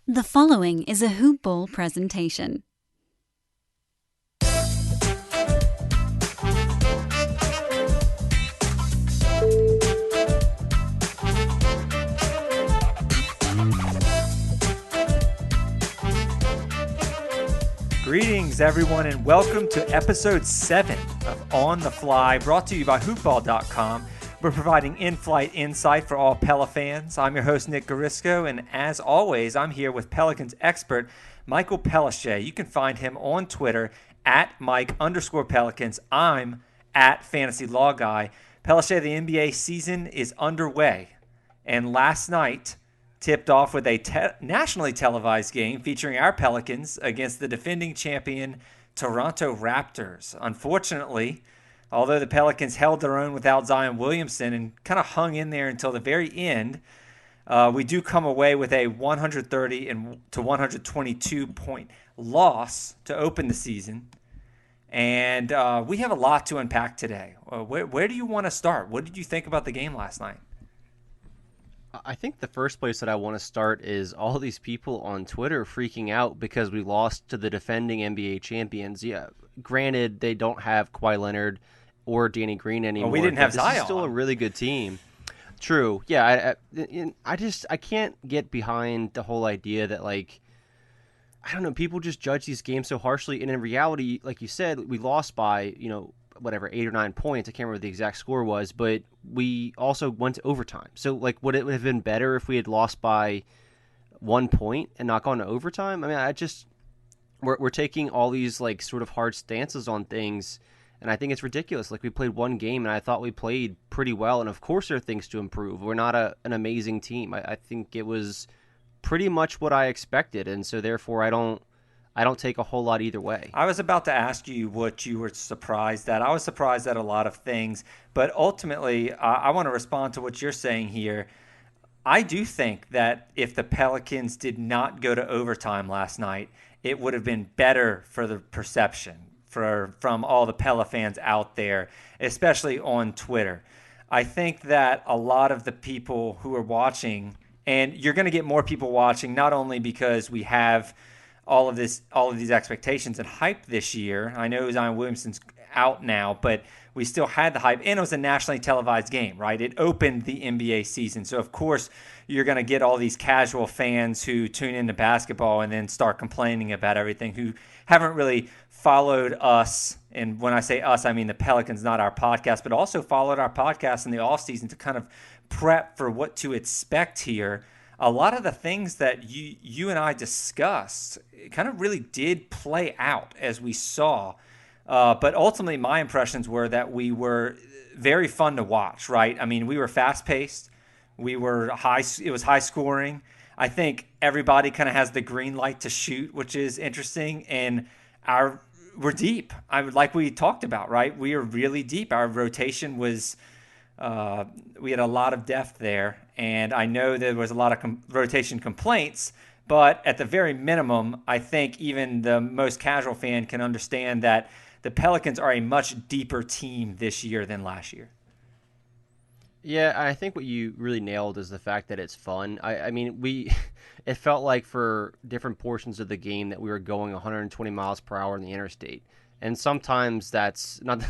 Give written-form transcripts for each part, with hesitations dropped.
The following is a Hoop Ball presentation. Greetings, everyone, and welcome to episode 7 of On the Fly, brought to you by hoopball.com. We're providing in-flight insight for all Pela fans. I'm your host, Nick Garisco, and as always, I'm here with Pelicans expert Michael Pelichet. You can find him on Twitter at Mike_Pelicans. I'm at Fantasy Law Guy. Pelichet, the NBA season is underway, and last night tipped off with a nationally televised game featuring our Pelicans against the defending champion Toronto Raptors. Unfortunately, although the Pelicans held their own without Zion Williamson and kind of hung in there until the very end, we do come away with a 130 to 122 point loss to open the season. And we have a lot to unpack today. Where do you want to start? What did you think about the game last night? I think the first place that I want to start is all these people on Twitter freaking out because we lost to the defending NBA champions. Yeah, granted, they don't have Kawhi Leonard or Danny Green anymore. Well, we didn't have Zion. This is still a really good team. True. Yeah, I can't get behind the whole idea that, like, I don't know, people just judge these games so harshly. And in reality, like you said, we lost by, whatever, 8 or 9 points. I can't remember what the exact score was, but we also went to overtime. So, like, would it have been better if we had lost by 1 point and not gone to overtime? I mean, we're taking all these, like, sort of hard stances on things, and I think it's ridiculous. Like, we played one game, and I thought we played pretty well, and of course there are things to improve. We're not an amazing team. I think it was pretty much what I expected, and so therefore I don't take a whole lot either way. I was about to ask you what you were surprised at. I was surprised at a lot of things, but ultimately I want to respond to what you're saying here. I do think that if the Pelicans did not go to overtime last night, it would have been better for the perception from all the Pela fans out there, especially on Twitter. I think that a lot of the people who are watching, and you're going to get more people watching, not only because we have all of these expectations and hype this year. I know Zion Williamson's out now, but we still had the hype, and it was a nationally televised game, right? It opened the NBA season. So, of course, you're going to get all these casual fans who tune into basketball and then start complaining about everything, who haven't really followed us. And when I say us, I mean the Pelicans, not our podcast, but also followed our podcast in the offseason to kind of prep for what to expect here. A lot of the things that you and I discussed kind of really did play out as we saw. But ultimately, my impressions were that we were very fun to watch, right? I mean, we were fast-paced. We were it was high scoring. I think everybody kind of has the green light to shoot, which is interesting. And we're deep. Like we talked about, right? We are really deep. Our rotation was we had a lot of depth there, and I know there was a lot of rotation complaints, but at the very minimum, I think even the most casual fan can understand that the Pelicans are a much deeper team this year than last year. Yeah, I think what you really nailed is the fact that it's fun. I mean, it felt like for different portions of the game that we were going 120 miles per hour in the interstate, and sometimes that's not.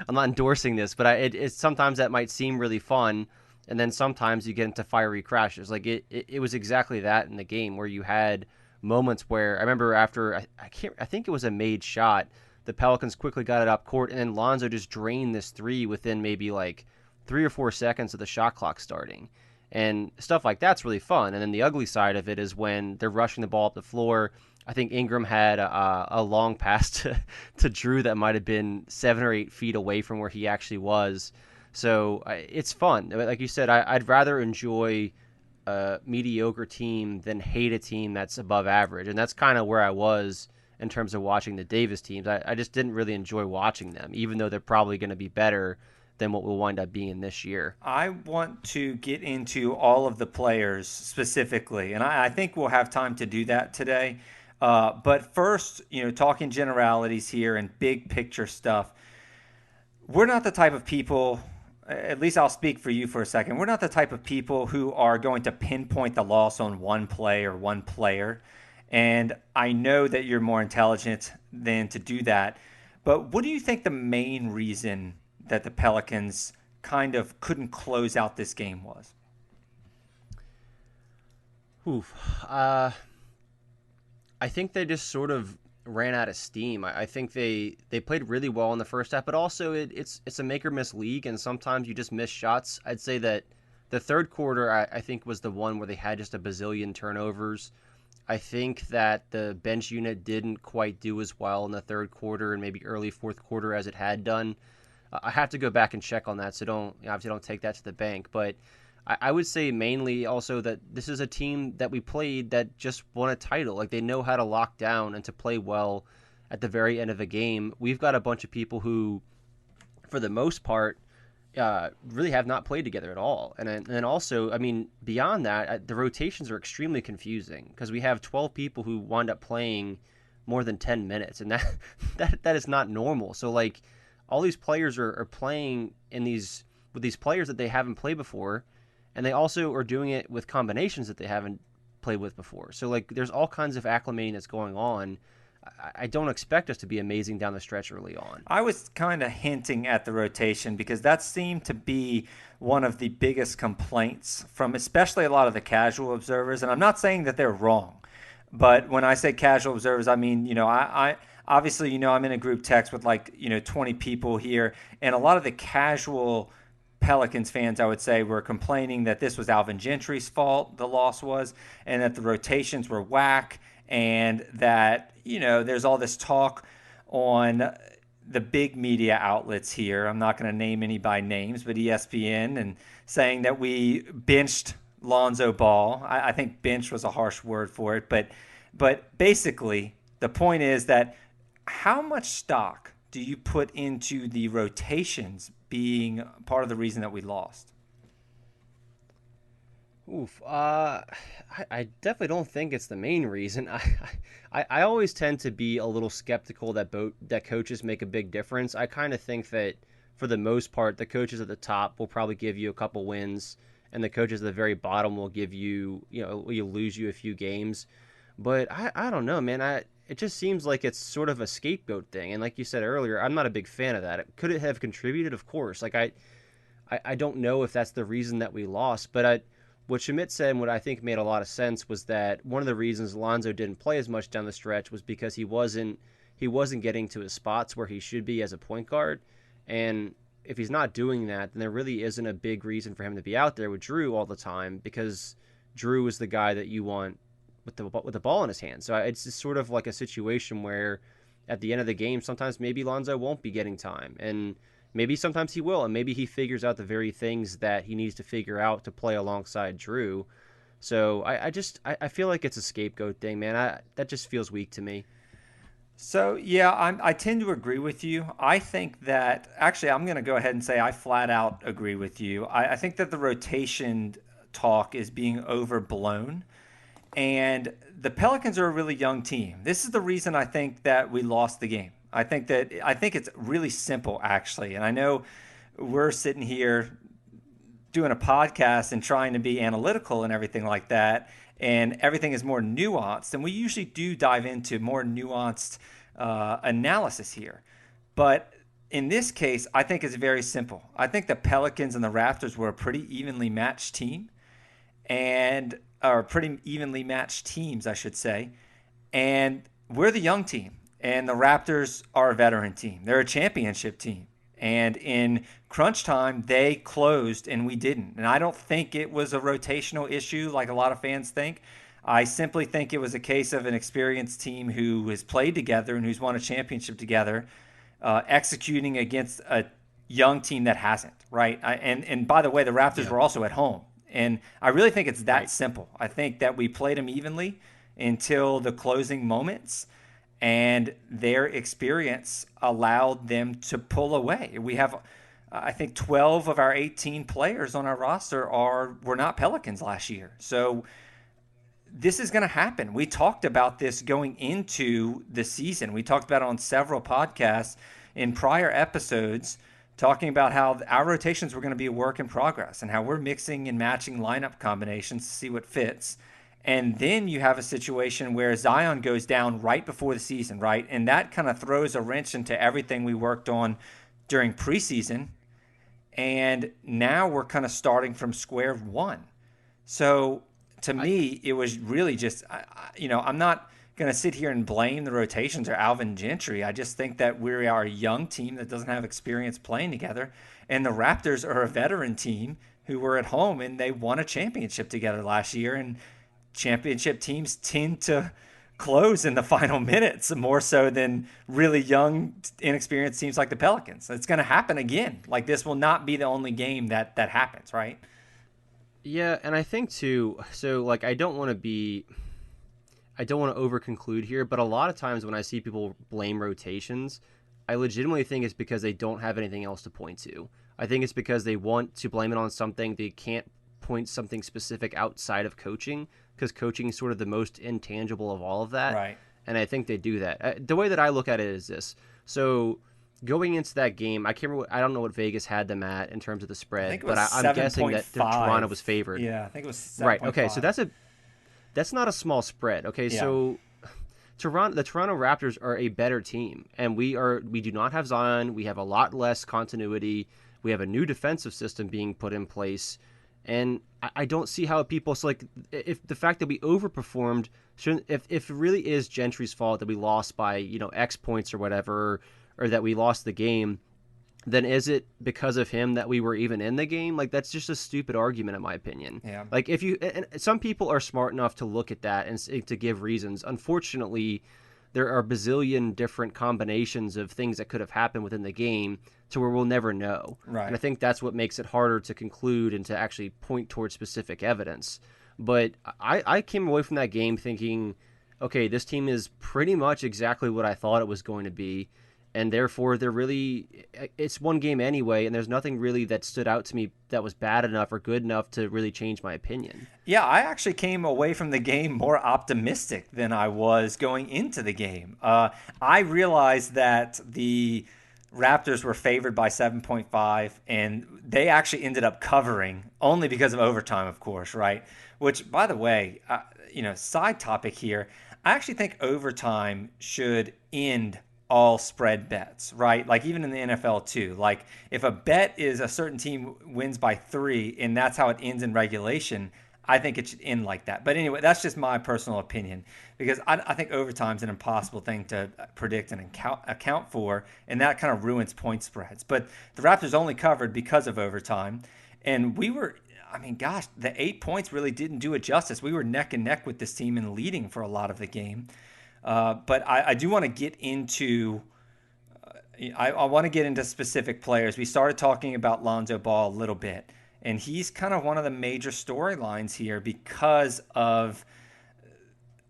I'm not endorsing this, but it's sometimes that might seem really fun, and then sometimes you get into fiery crashes. Like it was exactly that in the game where you had moments where I remember after I think it was a made shot, the Pelicans quickly got it up court, and then Lonzo just drained this three within maybe like 3 or 4 seconds of the shot clock starting, and stuff like that's really fun. And then the ugly side of it is when they're rushing the ball up the floor. I think Ingram had a long pass to Drew that might have been 7 or 8 feet away from where he actually was. So it's fun. Like you said, I'd rather enjoy a mediocre team than hate a team that's above average. And that's kind of where I was in terms of watching the Davis teams. I just didn't really enjoy watching them, even though they're probably going to be better than what we'll wind up being this year. I want to get into all of the players specifically, and I think we'll have time to do that today. But first, talking generalities here and big picture stuff, we're not the type of people at least I'll speak for you for a second. We're not the type of people who are going to pinpoint the loss on one play or one player. And I know that you're more intelligent than to do that. But what do you think the main reason that the Pelicans kind of couldn't close out this game was? Oof. I think they just sort of ran out of steam. I think they played really well in the first half, but also it's a make or miss league, and sometimes you just miss shots. I'd say that the third quarter, I think, was the one where they had just a bazillion turnovers. I think that the bench unit didn't quite do as well in the third quarter and maybe early fourth quarter as it had done. I have to go back and check on that, so obviously don't take that to the bank. But I would say mainly also that this is a team that we played that just won a title. Like, they know how to lock down and to play well at the very end of a game. We've got a bunch of people who, for the most part, really have not played together at all. And then also, I mean, beyond that, the rotations are extremely confusing because we have 12 people who wind up playing more than 10 minutes, and that is not normal. So, like, all these players are playing with these players that they haven't played before, and they also are doing it with combinations that they haven't played with before. So, like, there's all kinds of acclimating that's going on. I don't expect us to be amazing down the stretch early on. I was kind of hinting at the rotation because that seemed to be one of the biggest complaints from especially a lot of the casual observers. And I'm not saying that they're wrong, but when I say casual observers, I mean, I obviously, I'm in a group text with 20 people here, and a lot of the casual Pelicans fans, I would say, were complaining that this was Alvin Gentry's fault, the loss was, and that the rotations were whack, and that, there's all this talk on the big media outlets here. I'm not going to name any by names, but ESPN, and saying that we benched Lonzo Ball. I think bench was a harsh word for it, but basically the point is that how much stock do you put into the rotations being part of the reason that we lost? Oof. I definitely don't think it's the main reason. I always tend to be a little skeptical that coaches make a big difference. I kind of think that for the most part, the coaches at the top will probably give you a couple wins, and the coaches at the very bottom will give you, will lose you a few games. But I don't know, man. It just seems like it's sort of a scapegoat thing. And like you said earlier, I'm not a big fan of that. Could it have contributed? Of course. Like, I don't know if that's the reason that we lost, but what Schmidt said and what I think made a lot of sense was that one of the reasons Lonzo didn't play as much down the stretch was because he wasn't getting to his spots where he should be as a point guard. And if he's not doing that, then there really isn't a big reason for him to be out there with Drew all the time, because Drew is the guy that you want with the ball in his hand. So it's just sort of like a situation where at the end of the game, sometimes maybe Lonzo won't be getting time, and maybe sometimes he will, and maybe he figures out the very things that he needs to figure out to play alongside Drew. So I feel like it's a scapegoat thing, man. That just feels weak to me. So, yeah, I tend to agree with you. I think that, actually, I'm going to go ahead and say I flat out agree with you. I think that the rotation talk is being overblown, and the Pelicans are a really young team. This is the reason I think that we lost the game. I think it's really simple, actually. And I know we're sitting here doing a podcast and trying to be analytical and everything like that, and everything is more nuanced. And we usually do dive into more nuanced analysis here. But in this case, I think it's very simple. I think the Pelicans and the Raptors were a pretty evenly matched team, or pretty evenly matched teams, I should say. And we're the young team. And the Raptors are a veteran team. They're a championship team. And in crunch time, they closed and we didn't. And I don't think it was a rotational issue like a lot of fans think. I simply think it was a case of an experienced team who has played together and who's won a championship together, executing against a young team that hasn't, right? And by the way, the Raptors were also at home. And I really think it's that simple. I think that we played them evenly until the closing moments, and their experience allowed them to pull away. We have, I think, 12 of our 18 players on our roster were not Pelicans last year. So this is going to happen. We talked about this going into the season. We talked about it on several podcasts in prior episodes, talking about how our rotations were going to be a work in progress and how we're mixing and matching lineup combinations to see what fits. And then you have a situation where Zion goes down right before the season, right? And that kind of throws a wrench into everything we worked on during preseason. And now we're kind of starting from square one. So to me, it was really just, I'm not going to sit here and blame the rotations or Alvin Gentry. I just think that we are a young team that doesn't have experience playing together. And the Raptors are a veteran team who were at home and they won a championship together last year. And championship teams tend to close in the final minutes more so than really young, inexperienced teams like the Pelicans. It's going to happen again. Like, this will not be the only game that happens, right? Yeah, and I think too, so like I don't want to overconclude here, but a lot of times when I see people blame rotations, I legitimately think it's because they don't have anything else to point to. I think it's because they want to blame it on something. They can't point something specific outside of coaching, because coaching is sort of the most intangible of all of that. Right. And I think they do that. The way that I look at it is this. So going into that game, I don't know what Vegas had them at in terms of the spread, but I'm guessing that Toronto was favored. Yeah, I think it was 7.5. Right. Okay, so that's not a small spread. Okay, yeah. So the Toronto Raptors are a better team, and we do not have Zion. We have a lot less continuity. We have a new defensive system being put in place. And I don't see how people, so like, if the fact that we overperformed, if it really is Gentry's fault that we lost by, X points or whatever, or that we lost the game, then is it because of him that we were even in the game? Like, that's just a stupid argument, in my opinion. Yeah. Like, and some people are smart enough to look at that and to give reasons. Unfortunately, there are a bazillion different combinations of things that could have happened within the game to where we'll never know. Right. And I think that's what makes it harder to conclude and to actually point towards specific evidence. But I came away from that game thinking, okay, this team is pretty much exactly what I thought it was going to be. And therefore, it's one game anyway, and there's nothing really that stood out to me that was bad enough or good enough to really change my opinion. Yeah, I actually came away from the game more optimistic than I was going into the game. I realized that the Raptors were favored by 7.5, and they actually ended up covering only because of overtime, of course, right? Which, by the way, side topic here, I actually think overtime should end all spread bets, right? Like, even in the NFL too. Like, if a bet is a certain team wins by 3 and that's how it ends in regulation, I think it should end like that. But anyway, that's just my personal opinion, because I think overtime is an impossible thing to predict and account for, and that kind of ruins point spreads. But the Raptors only covered because of overtime, and the 8 points really didn't do it justice. We were neck and neck with this team and leading for a lot of the game. But I do want to get into I want to get into specific players. We started talking about Lonzo Ball a little bit, and he's kind of one of the major storylines here because of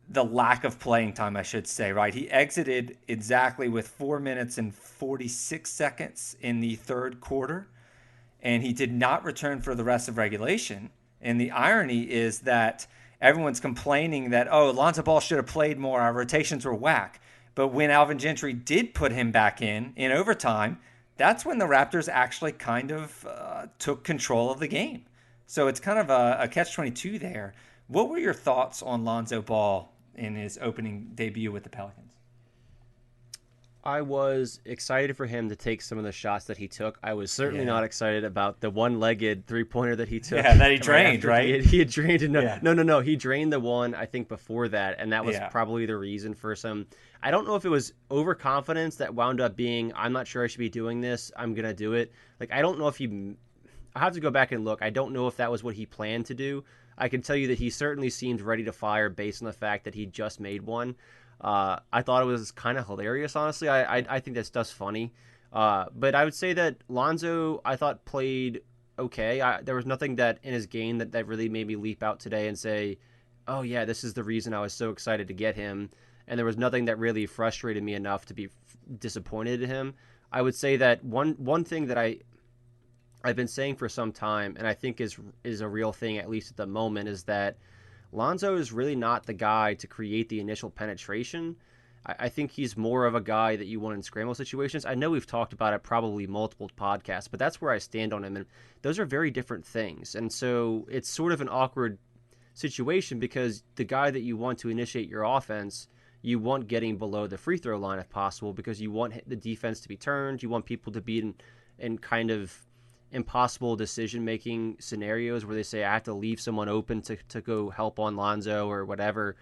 the lack of playing time, I should say, right? He exited exactly with 4 minutes and 46 seconds in the third quarter, and he did not return for the rest of regulation. And the irony is that everyone's complaining that, Lonzo Ball should have played more, our rotations were whack. But when Alvin Gentry did put him back in overtime, that's when the Raptors actually kind of took control of the game. So it's kind of a catch-22 there. What were your thoughts on Lonzo Ball in his opening debut with the Pelicans? I was excited for him to take some of the shots that he took. I was certainly not excited about the one-legged three-pointer that he took. Yeah, that he drained, right? He had drained it. No. He drained the one, I think, before that, and that was probably the reason for some... I don't know if it was overconfidence that wound up being, I'm not sure I should be doing this, I'm going to do it. Like, I don't know if he... I'll have to go back and look. I don't know if that was what he planned to do. I can tell you that he certainly seemed ready to fire based on the fact that he just made one. I thought it was kind of hilarious, honestly. I think that stuff's funny. But I would say that Lonzo, I thought, played okay. There was nothing that in his game that really made me leap out today and say, oh, yeah, this is the reason I was so excited to get him. And there was nothing that really frustrated me enough to be disappointed in him. I would say that one thing that I've been saying for some time, and I think is a real thing, at least at the moment, is that Lonzo is really not the guy to create the initial penetration. I think he's more of a guy that you want in scramble situations. I know we've talked about it probably multiple podcasts, but that's where I stand on him. And those are very different things. And so it's sort of an awkward situation because the guy that you want to initiate your offense, you want getting below the free throw line if possible because you want the defense to be turned. You want people to be in kind of impossible decision-making scenarios where they say, I have to leave someone open to go help on Lonzo or whatever.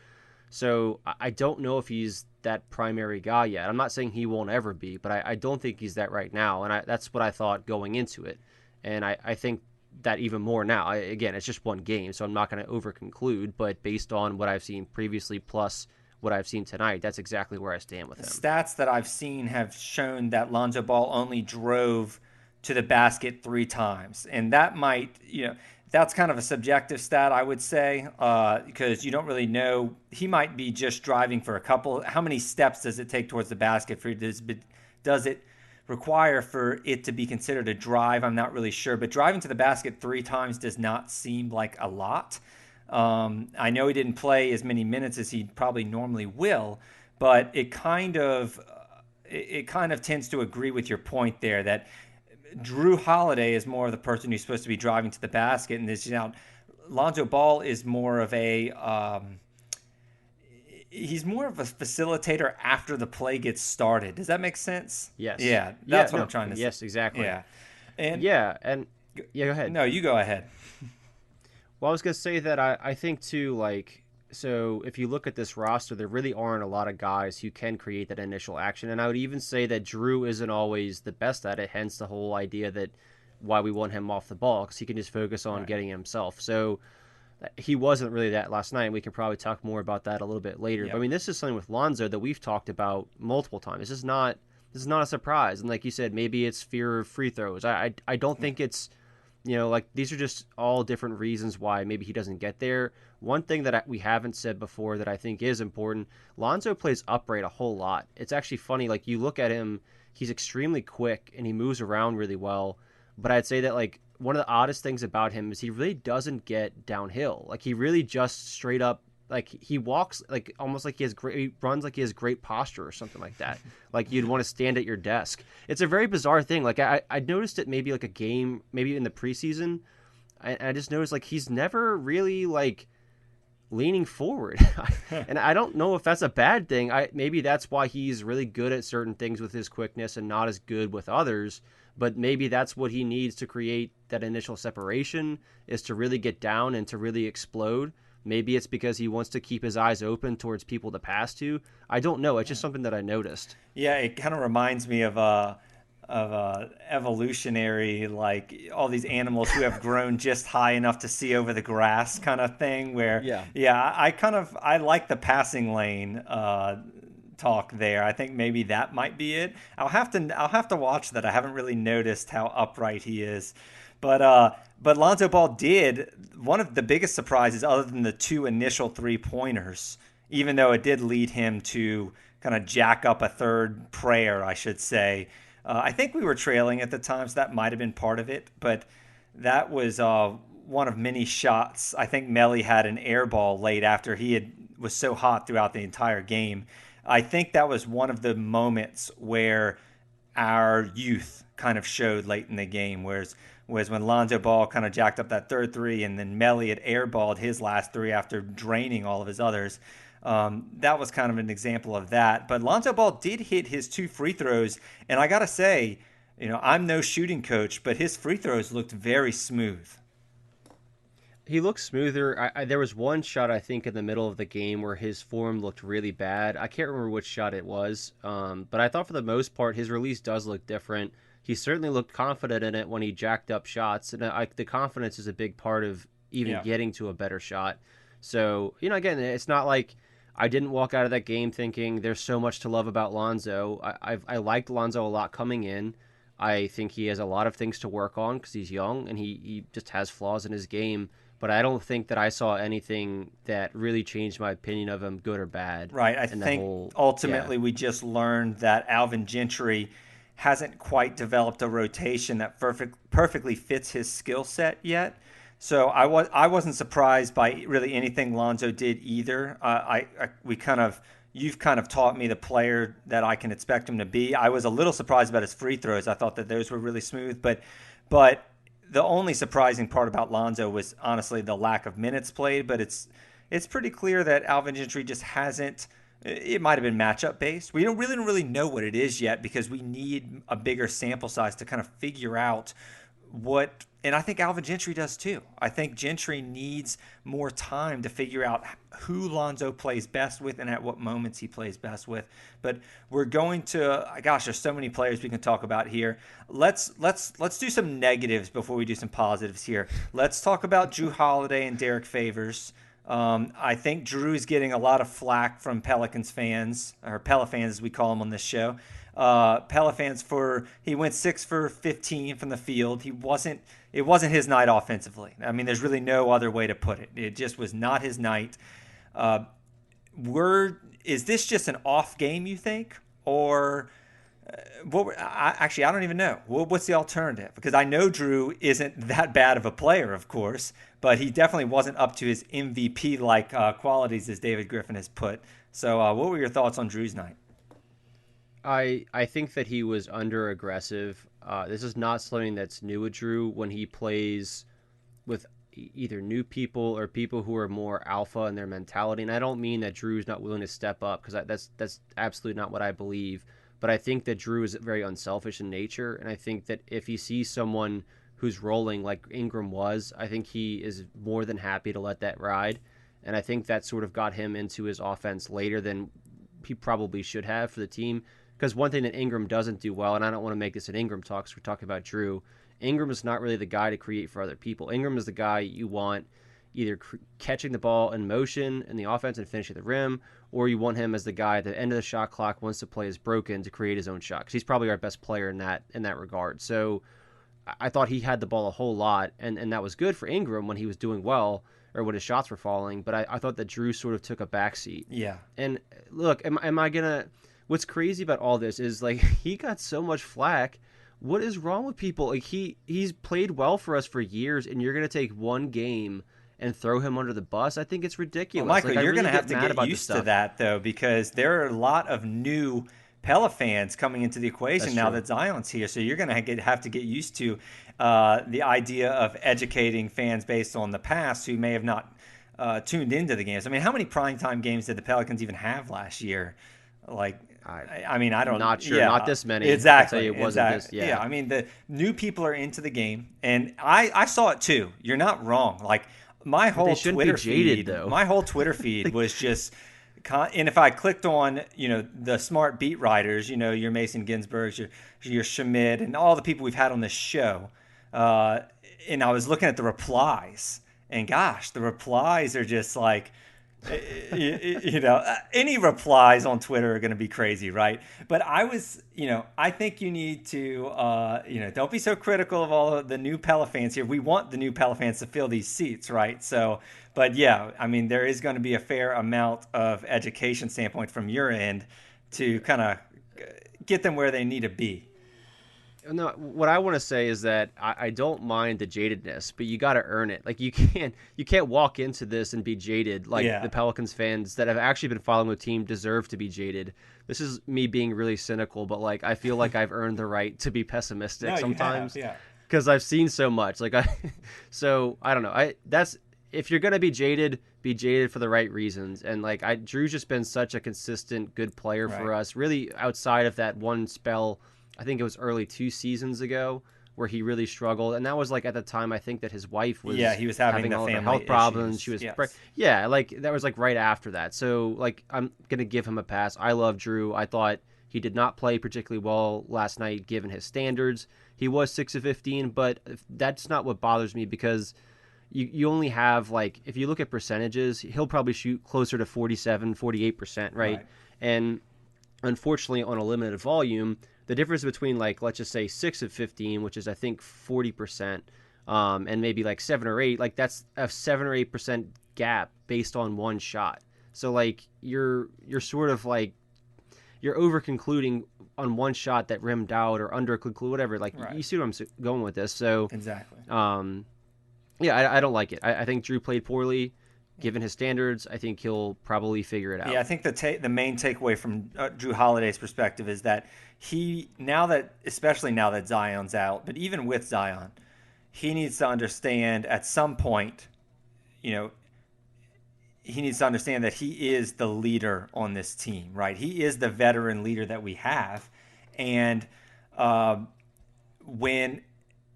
So I don't know if he's that primary guy yet. I'm not saying he won't ever be, but I don't think he's that right now. And that's what I thought going into it. And I think that even more now. Again, it's just one game, so I'm not going to over-conclude. But based on what I've seen previously plus what I've seen tonight, that's exactly where I stand with him. Stats that I've seen have shown that Lonzo Ball only drove to the basket 3 times. And that might, that's kind of a subjective stat, I would say, because you don't really know. He might be just driving for a couple. How many steps does it take towards the basket? Does it require for it to be considered a drive? I'm not really sure. But driving to the basket 3 times does not seem like a lot. I know he didn't play as many minutes as he probably normally will, but it kind of tends to agree with your point there that Drew Holiday is more of the person who's supposed to be driving to the basket, and Lonzo Ball is more of he's more of a facilitator after the play gets started. Does that make sense? Yes. Yeah, that's what I'm trying to say. Yes, exactly. Yeah. And go ahead. No, you go ahead. Well, I was going to say that I think too, so if you look at this roster, there really aren't a lot of guys who can create that initial action. And I would even say that Drew isn't always the best at it, hence the whole idea that why we want him off the ball, because he can just focus on getting it himself. So he wasn't really that last night. We can probably talk more about that a little bit later. Yep. But I mean, this is something with Lonzo that we've talked about multiple times. This is not a surprise. And like you said, maybe it's fear of free throws. I don't think it's, these are just all different reasons why maybe he doesn't get there. One thing that we haven't said before that I think is important, Lonzo plays upright a whole lot. It's actually funny, you look at him, he's extremely quick and he moves around really well. But I'd say that one of the oddest things about him is he really doesn't get downhill. He really just straight up, he walks almost like he runs like he has great posture or something like that. You'd want to stand at your desk. It's a very bizarre thing. I noticed it maybe a game, maybe in the preseason. I just noticed he's never really leaning forward. And I don't know if that's a bad thing. Maybe that's why he's really good at certain things with his quickness and not as good with others. But maybe that's what he needs to create that initial separation, is to really get down and to really explode. Maybe it's because he wants to keep his eyes open towards people to pass to. I don't know. It's just something that I noticed. Yeah, it kind of reminds me of evolutionary, all these animals who have grown just high enough to see over the grass kind of thing. Where I like the passing lane talk there. I think maybe that might be it. I'll have to watch that. I haven't really noticed how upright he is. But Lonzo Ball did one of the biggest surprises, other than the 2 initial 3-pointers, even though it did lead him to kind of jack up a third prayer, I should say. I think we were trailing at the time, so that might have been part of it. But that was one of many shots. I think Melly had an air ball late after was so hot throughout the entire game. I think that was one of the moments where our youth kind of showed late in the game, was when Lonzo Ball kind of jacked up that third 3, and then Melly had airballed his last 3 after draining all of his others. That was kind of an example of that. But Lonzo Ball did hit his 2 free throws, and I got to say, I'm no shooting coach, but his free throws looked very smooth. He looked smoother. There was one shot, I think, in the middle of the game where his form looked really bad. I can't remember which shot it was, but I thought for the most part his release does look different. He certainly looked confident in it when he jacked up shots, and the confidence is a big part of even getting to a better shot. So, again, it's not like I didn't walk out of that game thinking there's so much to love about Lonzo. I liked Lonzo a lot coming in. I think he has a lot of things to work on because he's young and he just has flaws in his game. But I don't think that I saw anything that really changed my opinion of him, good or bad. Right. I think ultimately we just learned that Alvin Gentry hasn't quite developed a rotation that perfectly fits his skill set yet. So I wasn't surprised by really anything Lonzo did either. We kind of you've kind of taught me the player that I can expect him to be. I was a little surprised about his free throws. I thought that those were really smooth, but the only surprising part about Lonzo was honestly the lack of minutes played. But it's pretty clear that Alvin Gentry just hasn't. It might have been matchup based. We don't really know what it is yet because we need a bigger sample size to kind of figure out what. And I think Alvin Gentry does too. I think Gentry needs more time to figure out who Lonzo plays best with and at what moments he plays best with. But we're going to, gosh, there's so many players we can talk about here. Let's do some negatives before we do some positives here. Let's talk about Drew Holiday and Derek Favors. I think Drew's getting a lot of flack from Pelicans fans, or Pela fans as we call them on this show. Pela fans he went 6 for 15 from the field. It wasn't his night offensively. I mean, there's really no other way to put it. It just was not his night. Is this just an off game, you think? Or I don't even know. What's the alternative? Because I know Drew isn't that bad of a player, of course, but he definitely wasn't up to his MVP-like qualities, as David Griffin has put. So what were your thoughts on Drew's night? I think that he was under aggressive. This is not something that's new with Drew when he plays with either new people or people who are more alpha in their mentality. And I don't mean that Drew's not willing to step up, because that's absolutely not what I believe. But I think that Drew is very unselfish in nature, and I think that if he sees someone who's rolling like Ingram was, I think he is more than happy to let that ride. And I think that sort of got him into his offense later than he probably should have for the team. Because one thing that Ingram doesn't do well, and I don't want to make this an Ingram talk because we're talking about Drew, Ingram is not really the guy to create for other people. Ingram is the guy you want either catching the ball in motion in the offense and finishing the rim, or you want him as the guy at the end of the shot clock once the play is broken to create his own shot. Because he's probably our best player in that regard. So I thought he had the ball a whole lot, and that was good for Ingram when he was doing well or when his shots were falling. But I thought that Drew sort of took a backseat. Yeah. And look, am I going to... What's crazy about all this is, like, he got so much flack. What is wrong with people? Like, he's played well for us for years, and you're going to take one game and throw him under the bus? I think it's ridiculous. Well, Michael, like, you're really going to have to get used to that, though, because there are a lot of new Pela fans coming into the equation now that Zion's here. So you're going to have to get used to the idea of educating fans based on the past who may have not tuned into the games. I mean, how many primetime games did the Pelicans even have last year? Like, I mean, I don't. Not sure. Yeah, not this many. Exactly. I'll tell you, it wasn't exactly. this. Yeah. I mean, the new people are into the game, and I saw it too. You're not wrong. Like my whole Twitter feed, my whole Twitter feed was just. And if I clicked on, the smart beat writers, your Mason Ginsbergs, your Schmidt, and all the people we've had on this show, and I was looking at the replies, and gosh, the replies are just like. Any replies on Twitter are going to be crazy, right? But I think you need to, don't be so critical of all of the new Pela fans here. We want the new Pela fans to fill these seats, right? So, but yeah, I mean, there is going to be a fair amount of education standpoint from your end to kind of get them where they need to be. No, what I want to say is that I don't mind the jadedness, but you got to earn it. Like you can't walk into this and be jaded like the Pelicans fans that have actually been following the team deserve to be jaded. This is me being really cynical, but like I feel like I've earned the right to be pessimistic sometimes. You have, because I've seen so much. So I don't know. If you're gonna be jaded for the right reasons. And like Drew's just been such a consistent good player for us. Really, outside of that one spell. I think it was early 2 seasons ago where he really struggled. And that was like at the time, I think that his wife was he was having all the the health problems. Issues. She was, like that was like right after that. So like, I'm going to give him a pass. I love Drew. I thought he did not play particularly well last night, given his standards. He was 6 of 15, but that's not what bothers me because you only have like, if you look at percentages, he'll probably shoot closer to 47, 48%. Right. And unfortunately on a limited volume, the difference between like, let's just say 6 of 15, which is I think 40%, and maybe like 7 or 8, like that's a 7 or 8% gap based on one shot. So like you're sort of like, you're over concluding on one shot that rimmed out or under conclude, whatever. Like you see where I'm going with this. So exactly. I don't like it. I think Drew played poorly. given his standards, I think he'll probably figure it out. Yeah, I think the main takeaway from Drew Holiday's perspective is that especially now that Zion's out, but even with Zion, he needs to understand at some point, you know, he needs to understand that he is the leader on this team, right? He is the veteran leader that we have. And when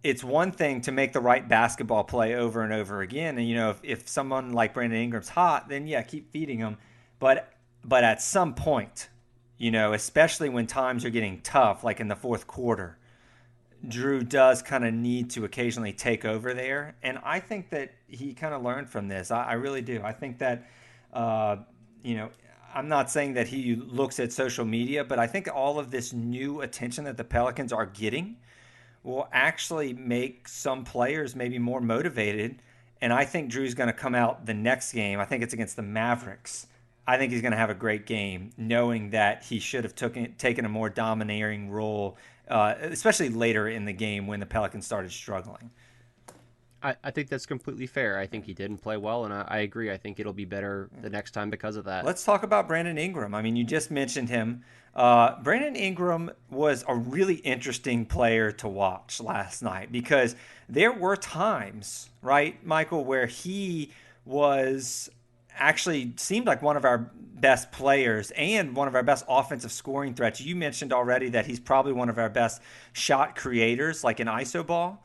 it's one thing to make the right basketball play over and over again, and if someone like Brandon Ingram's hot, then yeah, keep feeding him. But at some point, especially when times are getting tough, like in the fourth quarter, Drew does kind of need to occasionally take over there. And I think that he kind of learned from this. I really do. I think that, I'm not saying that he looks at social media, but I think all of this new attention that the Pelicans are getting will actually make some players maybe more motivated. And I think Drew's going to come out the next game. I think it's against the Mavericks. I think he's going to have a great game, knowing that he should have taken a more domineering role, especially later in the game when the Pelicans started struggling. I think that's completely fair. I think he didn't play well, and I agree. I think it'll be better the next time because of that. Let's talk about Brandon Ingram. I mean, you just mentioned him. Brandon Ingram was a really interesting player to watch last night because there were times, right, Michael, where he was actually seemed like one of our best players and one of our best offensive scoring threats. You mentioned already that he's probably one of our best shot creators, like in iso ball.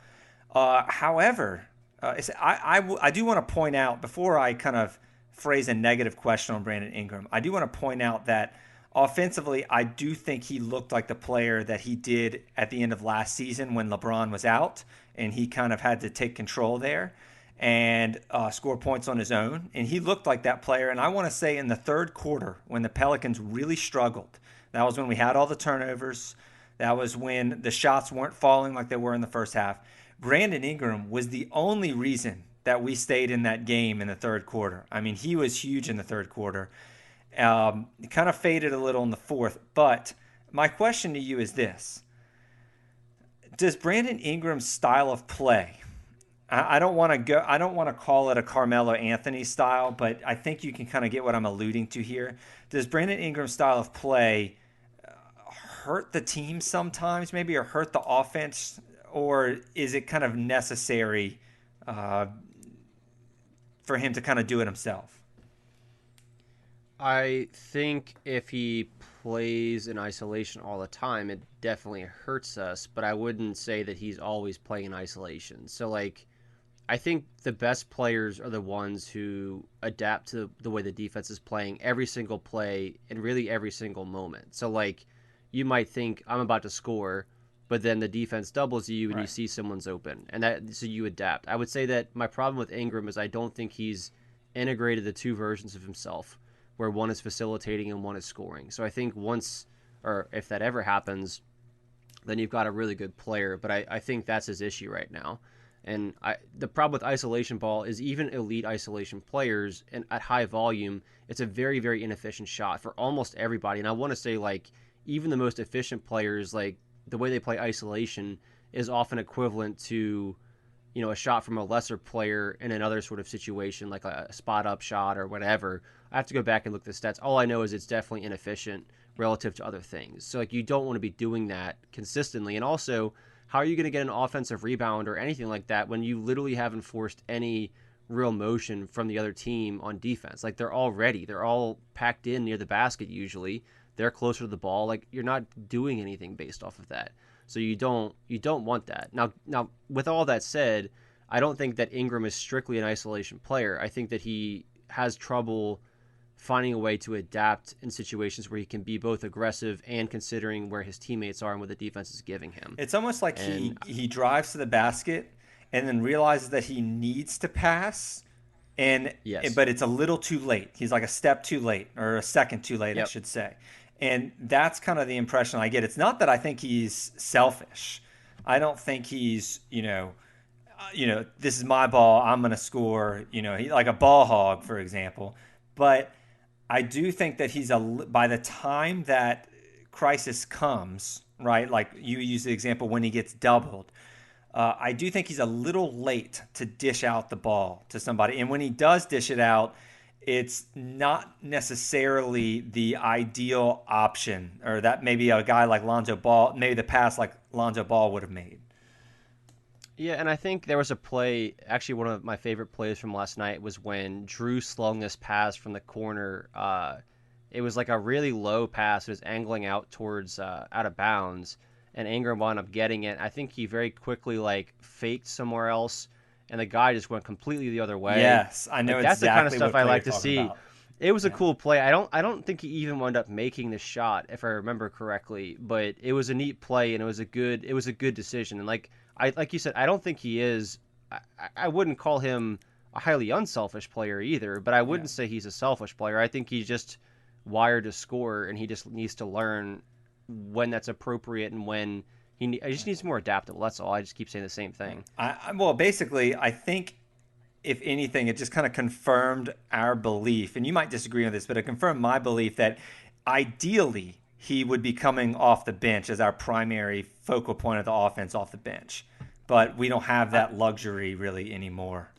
However, I do want to point out, before I kind of phrase a negative question on Brandon Ingram, I do want to point out that offensively, I do think he looked like the player that he did at the end of last season when LeBron was out and he kind of had to take control there and score points on his own. And he looked like that player. And I want to say in the third quarter, when the Pelicans really struggled, that was when we had all the turnovers. That was when the shots weren't falling like they were in the first half. Brandon Ingram was the only reason that we stayed in that game in the third quarter. I mean, he was huge in the third quarter. It kind of faded a little in the fourth. But my question to you is this. Does Brandon Ingram's style of play, I don't want to call it a Carmelo Anthony style, but I think you can kind of get what I'm alluding to here. Does Brandon Ingram's style of play hurt the team sometimes, maybe, or hurt the offense? Or is it kind of necessary for him to kind of do it himself? I think if he plays in isolation all the time, it definitely hurts us, but I wouldn't say that he's always playing in isolation. So, I think the best players are the ones who adapt to the way the defense is playing every single play and really every single moment. So, you might think, I'm about to score, but then the defense doubles you and right. You see someone's open. So you adapt. I would say that my problem with Ingram is I don't think he's integrated the two versions of himself, where one is facilitating and one is scoring. So I think if that ever happens, then you've got a really good player. But I think that's his issue right now. And the problem with isolation ball is even elite isolation players and at high volume, it's a very, very inefficient shot for almost everybody. And I want to say even the most efficient players, the way they play isolation is often equivalent to, a shot from a lesser player in another sort of situation, like a spot up shot or whatever. I have to go back and look at the stats. All I know is it's definitely inefficient relative to other things. So you don't want to be doing that consistently. And also, how are you going to get an offensive rebound or anything like that when you literally haven't forced any real motion from the other team on defense? They're all ready. They're all packed in near the basket usually. They're closer to the ball. You're not doing anything based off of that. So you don't want that. Now with all that said, I don't think that Ingram is strictly an isolation player. I think that he has trouble finding a way to adapt in situations where he can be both aggressive and considering where his teammates are and what the defense is giving him. It's almost like he drives to the basket and then realizes that he needs to pass. But it's a little too late. He's like a step too late, or a second too late, yep. I should say. And that's kind of the impression I get. It's not that I think he's selfish. I don't think he's, this is my ball, I'm going to score, he, like a ball hog, for example. But I do think that by the time that crisis comes, right, like you use the example when he gets doubled, I do think he's a little late to dish out the ball to somebody. And when he does dish it out, it's not necessarily the ideal option, or that maybe a guy like Lonzo Ball, maybe the pass like Lonzo Ball would have made. Yeah, and I think there was a play, actually one of my favorite plays from last night was when Drew slung this pass from the corner. It was like a really low pass. It was angling out towards out of bounds, and Ingram wound up getting it. I think he very quickly like faked somewhere else, and the guy just went completely the other way. Yes, I know Like that's the kind of exactly stuff what I play you're like to talking see. about. It was a Yeah. cool play. I don't think he even wound up making the shot, if I remember correctly. But it was a neat play, and it was a good decision. And like you said, I don't think he is. I wouldn't call him a highly unselfish player either, but I Yeah. wouldn't say he's a selfish player. I think he's just wired to score, and he just needs to learn when that's appropriate and when he just needs more adaptable. That's all. I just keep saying the same thing. Well, basically, I think if anything, it just kind of confirmed our belief, and you might disagree on this, but it confirmed my belief that ideally he would be coming off the bench as our primary focal point of the offense off the bench. But we don't have that luxury really anymore.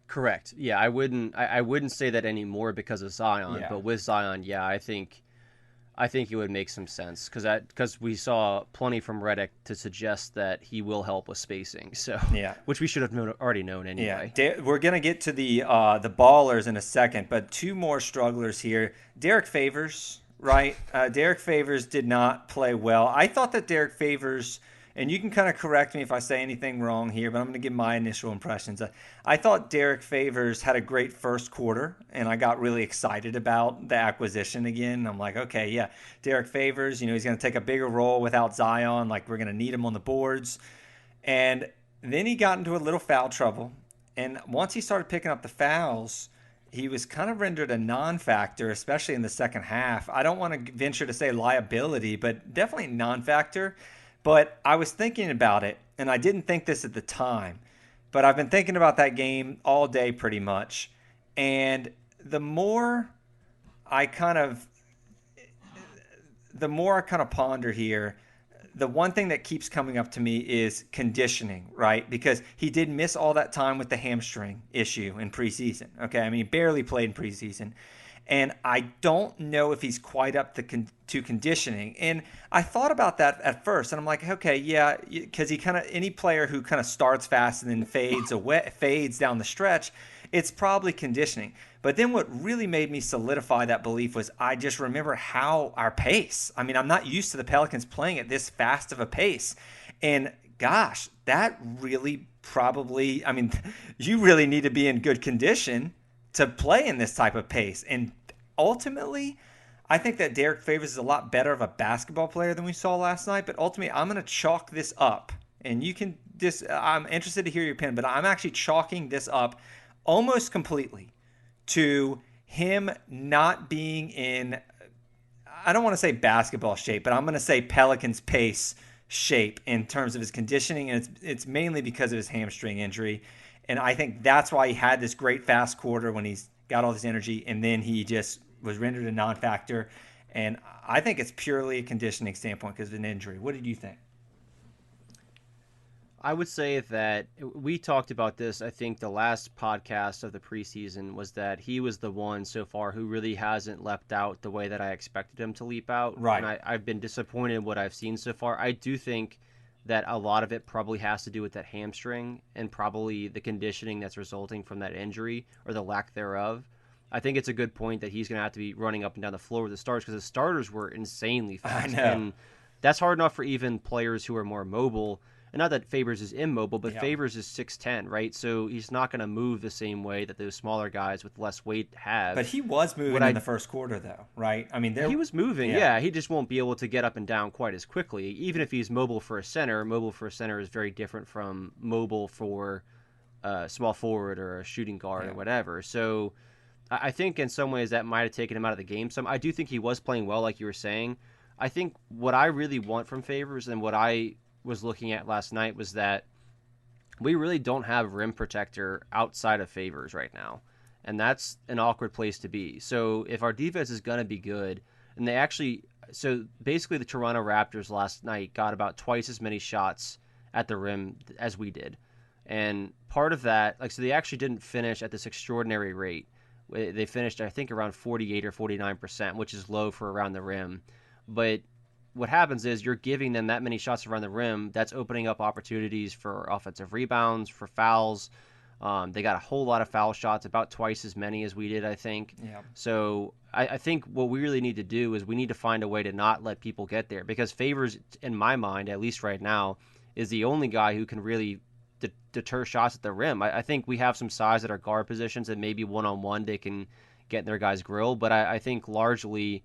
Correct. Yeah, I wouldn't say that anymore because of Zion, Yeah. but with Zion, yeah, I think it would make some sense because we saw plenty from Redick to suggest that he will help with spacing. So Yeah. which we should have already known Yeah, anyway. we're gonna get to the ballers in a second, but two more strugglers here. Derek Favors, right? Derek Favors did not play well. I thought that Derek Favors, and you can kind of correct me if I say anything wrong here, but I'm gonna give my initial impressions. I thought Derek Favors had a great first quarter, and I got really excited about the acquisition again. I'm like, okay, yeah, Derek Favors, he's gonna take a bigger role without Zion. Like we're gonna need him on the boards, and then he got into a little foul trouble. And once he started picking up the fouls, he was kind of rendered a non factor, especially in the second half. I don't want to venture to say liability, but definitely non factor. But I was thinking about it, and I didn't think this at the time. But I've been thinking about that game all day pretty much. And the more I kind of ponder here, the one thing that keeps coming up to me is conditioning, right? Because he did miss all that time with the hamstring issue in preseason. Okay, I mean, he barely played in preseason. And I don't know if he's quite up to conditioning. And I thought about that at first, and I'm like, okay, yeah, because any player who kind of starts fast and then fades down the stretch, it's probably conditioning. But then what really made me solidify that belief was I just remember how our pace. I mean, I'm not used to the Pelicans playing at this fast of a pace. And gosh, that really probably, I mean, you really need to be in good condition to play in this type of pace. And ultimately, I think that Derek Favors is a lot better of a basketball player than we saw last night. But ultimately, I'm going to chalk this up. And you can I'm interested to hear your opinion, but I'm actually chalking this up almost completely to him not being in, I don't want to say basketball shape, but I'm going to say Pelicans pace shape in terms of his conditioning. And it's mainly because of his hamstring injury. And I think that's why he had this great fast quarter when he's got all this energy, and then he just was rendered a non-factor. And I think it's purely a conditioning standpoint because of an injury. What did you think? I would say that we talked about this. I think the last podcast of the preseason was that he was the one so far who really hasn't leapt out the way that I expected him to leap out. Right. And I've been disappointed in what I've seen so far. I do think that a lot of it probably has to do with that hamstring and probably the conditioning that's resulting from that injury or the lack thereof. I think it's a good point that he's going to have to be running up and down the floor with the starters because the starters were insanely fast. I know. And that's hard enough for even players who are more mobile. And not that Favors is immobile, but Yeah. Favors is 6'10", right? So he's not going to move the same way that those smaller guys with less weight have. But he was moving in the first quarter, though, right? I mean, He was moving, yeah. He just won't be able to get up and down quite as quickly. Even if he's mobile for a center is very different from mobile for a small forward or a shooting guard or whatever. So I think in some ways that might have taken him out of the game some. I do think he was playing well, like you were saying. I think what I really want from Favors and what I was looking at last night was that we really don't have rim protector outside of Favors right now. And that's an awkward place to be. So if our defense is going to be good, and so basically the Toronto Raptors last night got about twice as many shots at the rim as we did. And part of that, so they actually didn't finish at this extraordinary rate. They finished, I think, around 48 or 49%, which is low for around the rim. But what happens is you're giving them that many shots around the rim. That's opening up opportunities for offensive rebounds, for fouls. They got a whole lot of foul shots, about twice as many as we did, I think. Yeah. So I think what we really need to do is we need to find a way to not let people get there, because Favors, in my mind, at least right now, is the only guy who can really deter shots at the rim. I think we have some size at our guard positions, and maybe one-on-one they can get in their guy's grill, but I think largely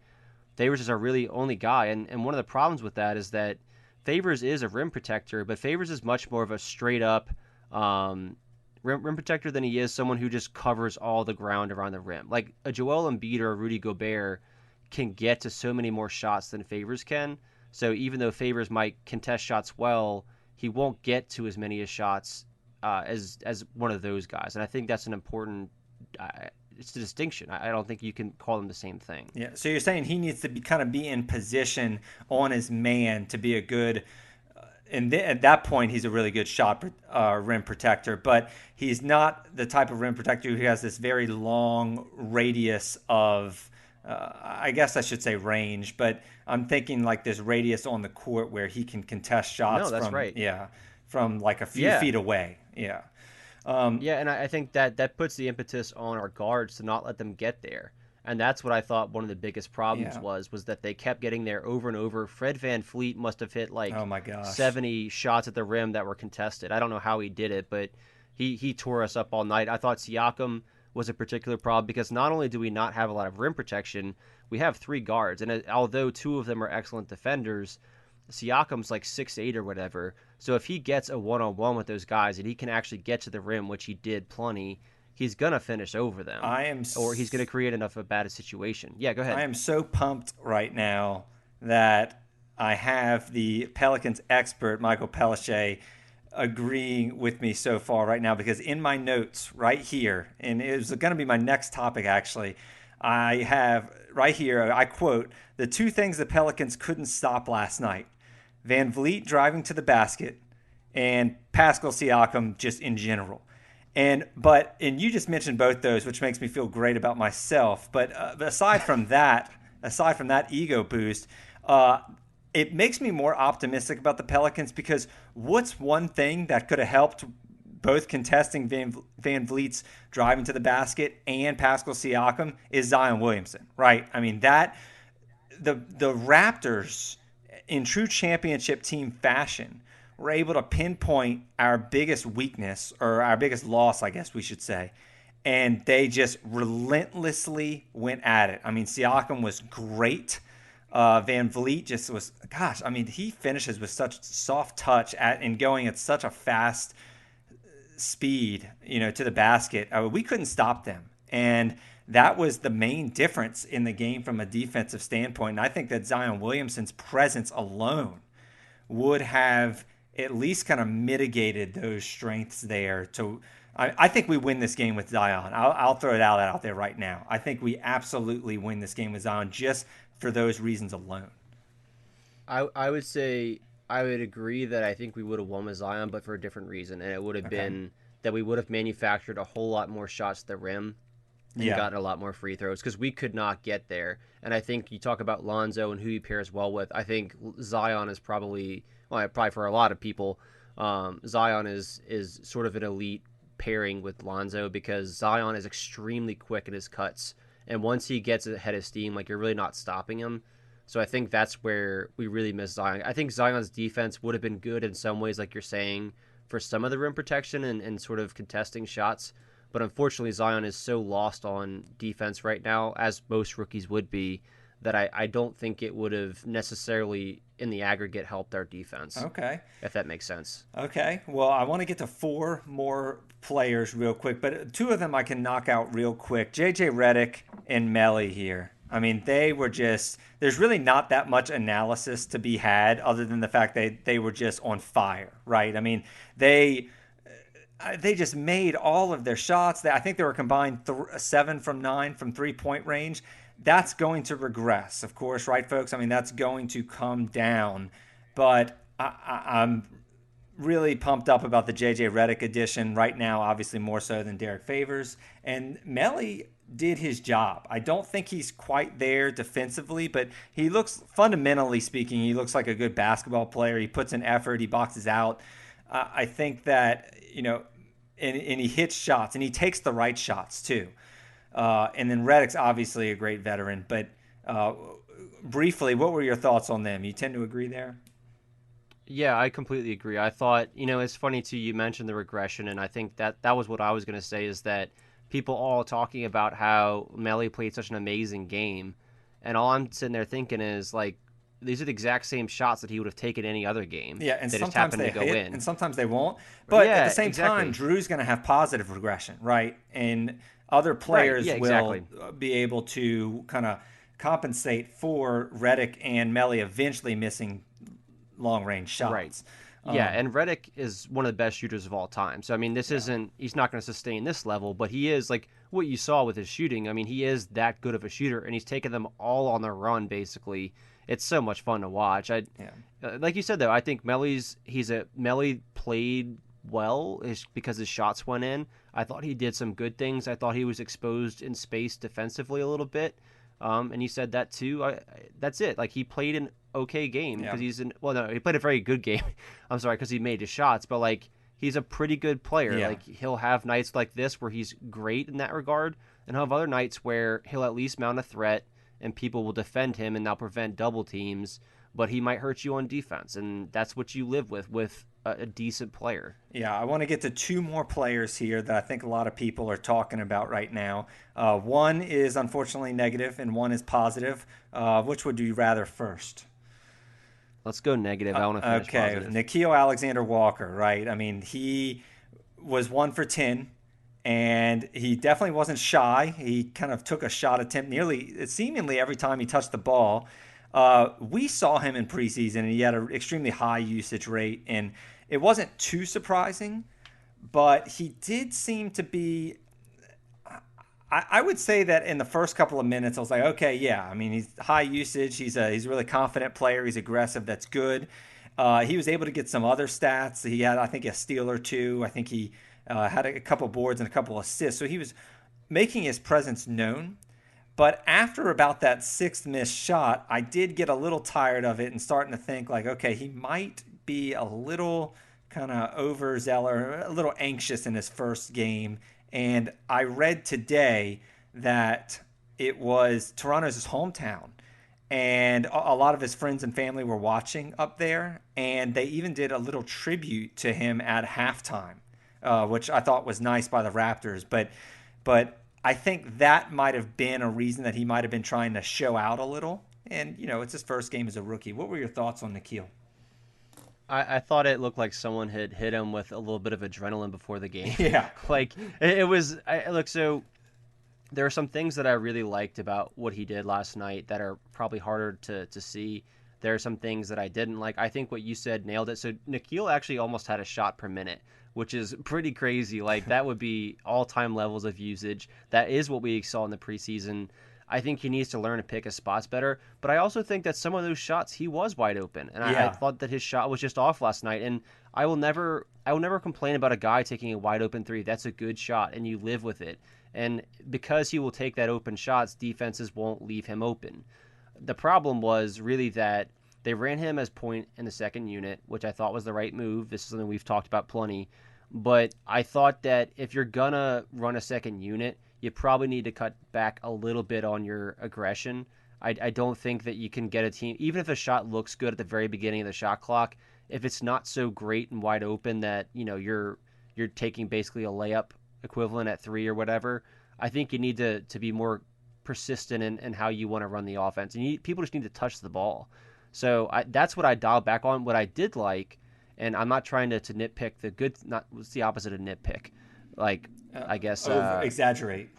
Favors is our really only guy. And one of the problems with that is that Favors is a rim protector, but Favors is much more of a straight-up rim protector than he is someone who just covers all the ground around the rim. Like a Joel Embiid or a Rudy Gobert can get to so many more shots than Favors can. So even though Favors might contest shots well, he won't get to as many shots as one of those guys. And I think that's an important it's a distinction. I don't think you can call them the same thing. Yeah. So you're saying he needs to be in position on his man to be a good. And at that point, he's a really good rim protector, but he's not the type of rim protector who has this very long radius of, I guess I should say range, but I'm thinking like this radius on the court where he can contest shots. No, that's right. Yeah, from like a few feet away. Yeah. And I think that puts the impetus on our guards to not let them get there. And that's what I thought one of the biggest problems was that they kept getting there over and over. Fred VanVleet must have hit like 70 shots at the rim that were contested. I don't know how he did it, but he tore us up all night. I thought Siakam was a particular problem because not only do we not have a lot of rim protection, we have three guards. And although two of them are excellent defenders, Siakam's like 6'8" or whatever. So if he gets a one-on-one with those guys and he can actually get to the rim, which he did plenty, he's going to finish over them. Or he's going to create enough of a bad situation. Yeah, go ahead. I am so pumped right now that I have the Pelicans expert, Michael Pelichet, agreeing with me so far right now, because in my notes right here, and it was going to be my next topic actually, I have right here, I quote, "The two things the Pelicans couldn't stop last night, VanVleet driving to the basket and Pascal Siakam just in general." And you just mentioned both those, which makes me feel great about myself. But aside from that ego boost, it makes me more optimistic about the Pelicans, because what's one thing that could have helped both contesting VanVleet's driving to the basket and Pascal Siakam is Zion Williamson, right? I mean, that the Raptors, in true championship team fashion, were able to pinpoint our biggest weakness, or our biggest loss, I guess we should say, and they just relentlessly went at it. I mean, Siakam was great. VanVleet just was, he finishes with such soft touch and going at such a fast speed, to the basket. We couldn't stop them. And that was the main difference in the game from a defensive standpoint. And I think that Zion Williamson's presence alone would have at least kind of mitigated those strengths there. I think we win this game with Zion. I'll throw it out there right now. I think we absolutely win this game with Zion just for those reasons alone. I would say I would agree that I think we would have won with Zion, but for a different reason. And it would have been that we would have manufactured a whole lot more shots to the rim and gotten a lot more free throws, because we could not get there. And I think you talk about Lonzo and who he pairs well with. I think Zion is probably for a lot of people, Zion is sort of an elite pairing with Lonzo, because Zion is extremely quick in his cuts. And once he gets ahead of steam, you're really not stopping him. So I think that's where we really miss Zion. I think Zion's defense would have been good in some ways, like you're saying, for some of the rim protection and sort of contesting shots. But unfortunately, Zion is so lost on defense right now, as most rookies would be, that I don't think it would have necessarily, in the aggregate, helped our defense. Okay. If that makes sense. Okay. Well, I want to get to four more players real quick, but two of them I can knock out real quick. JJ Redick and Melly here. I mean, they were just – there's really not that much analysis to be had other than the fact that they were just on fire, right? I mean, they just made all of their shots. I think they were combined 7 from 9 from three-point range. That's going to regress, of course, right, folks? I mean, that's going to come down. But I'm really pumped up about the JJ Redick edition right now, obviously more so than Derek Favors. And Melly, did his job. I don't think he's quite there defensively, but he looks, fundamentally speaking, he looks like a good basketball player. He puts in effort, he boxes out. I think that, and he hits shots, and he takes the right shots too. And then Redick's obviously a great veteran, but briefly, what were your thoughts on them? You tend to agree there? Yeah, I completely agree. I thought, it's funny too, you mentioned the regression, and I think that was what I was going to say, is that people all talking about how Melly played such an amazing game, and all I'm sitting there thinking is, like, these are the exact same shots that he would have taken any other game. Yeah, and they just sometimes happened they to go hit, in. and sometimes they won't. But yeah, at the same exactly. time, Drew's going to have positive regression, right? And other players will be able to kind of compensate for Redick and Melly eventually missing long-range shots. Right. Yeah, and Redick is one of the best shooters of all time. So, I mean, he's not going to sustain this level, but he is, like, what you saw with his shooting. I mean, he is that good of a shooter, and he's taken them all on the run, basically. It's so much fun to watch. Like you said, though, I think Melly played well because his shots went in. I thought he did some good things. I thought he was exposed in space defensively a little bit. And you said that too. That's it. Like, he played an okay game because he played a very good game. I'm sorry, because he made his shots, but like, he's a pretty good player. Yeah. Like, he'll have nights like this where he's great in that regard, and he'll have other nights where he'll at least mount a threat and people will defend him and they'll prevent double teams, but he might hurt you on defense, and that's what you live with a decent player. Yeah, I want to get to two more players here that I think a lot of people are talking about right now. One is unfortunately negative and one is positive. Which would you rather first? Let's go negative. I want to finish positive. Nickeil Alexander-Walker, right? I mean, he was 1 for 10, and he definitely wasn't shy. He kind of took a shot attempt seemingly every time he touched the ball. We saw him in preseason, and he had an extremely high usage rate, and it wasn't too surprising, but he did seem to be. I would say that in the first couple of minutes, I was like, okay, yeah. I mean, he's high usage. He's a really confident player. He's aggressive. That's good. He was able to get some other stats. He had, I think, a steal or two. I think he had a couple boards and a couple assists. So he was making his presence known. But after about that sixth missed shot, I did get a little tired of it and starting to think like, okay, he might be a little kind of overzealous, a little anxious in his first game. And I read today that it was Toronto's hometown, and a lot of his friends and family were watching up there, and they even did a little tribute to him at halftime, which I thought was nice by the Raptors. But I think that might have been a reason that he might have been trying to show out a little. And, it's his first game as a rookie. What were your thoughts on Nickeil? I thought it looked like someone had hit him with a little bit of adrenaline before the game. Yeah. Like, so there are some things that I really liked about what he did last night that are probably harder to see. There are some things that I didn't like. I think what you said nailed it. So Nickeil actually almost had a shot per minute, which is pretty crazy. Like, that would be all-time levels of usage. That is what we saw in the preseason. I think he needs to learn to pick his spots better, but I also think that some of those shots he was wide open, and I thought that his shot was just off last night. And I will never complain about a guy taking a wide open three. That's a good shot, and you live with it. And because he will take that open shots, defenses won't leave him open. The problem was really that they ran him as point in the second unit, which I thought was the right move. This is something we've talked about plenty. But I thought that if you're going to run a second unit, you probably need to cut back a little bit on your aggression. I don't think that you can get a team, even if a shot looks good at the very beginning of the shot clock, if it's not so great and wide open that, you're taking basically a layup equivalent at three or whatever, I think you need to be more persistent in how you want to run the offense. And people just need to touch the ball. So that's what I dialed back on. What I did like, and I'm not trying to nitpick the good, what's the opposite of nitpick? Like, I guess exaggerate.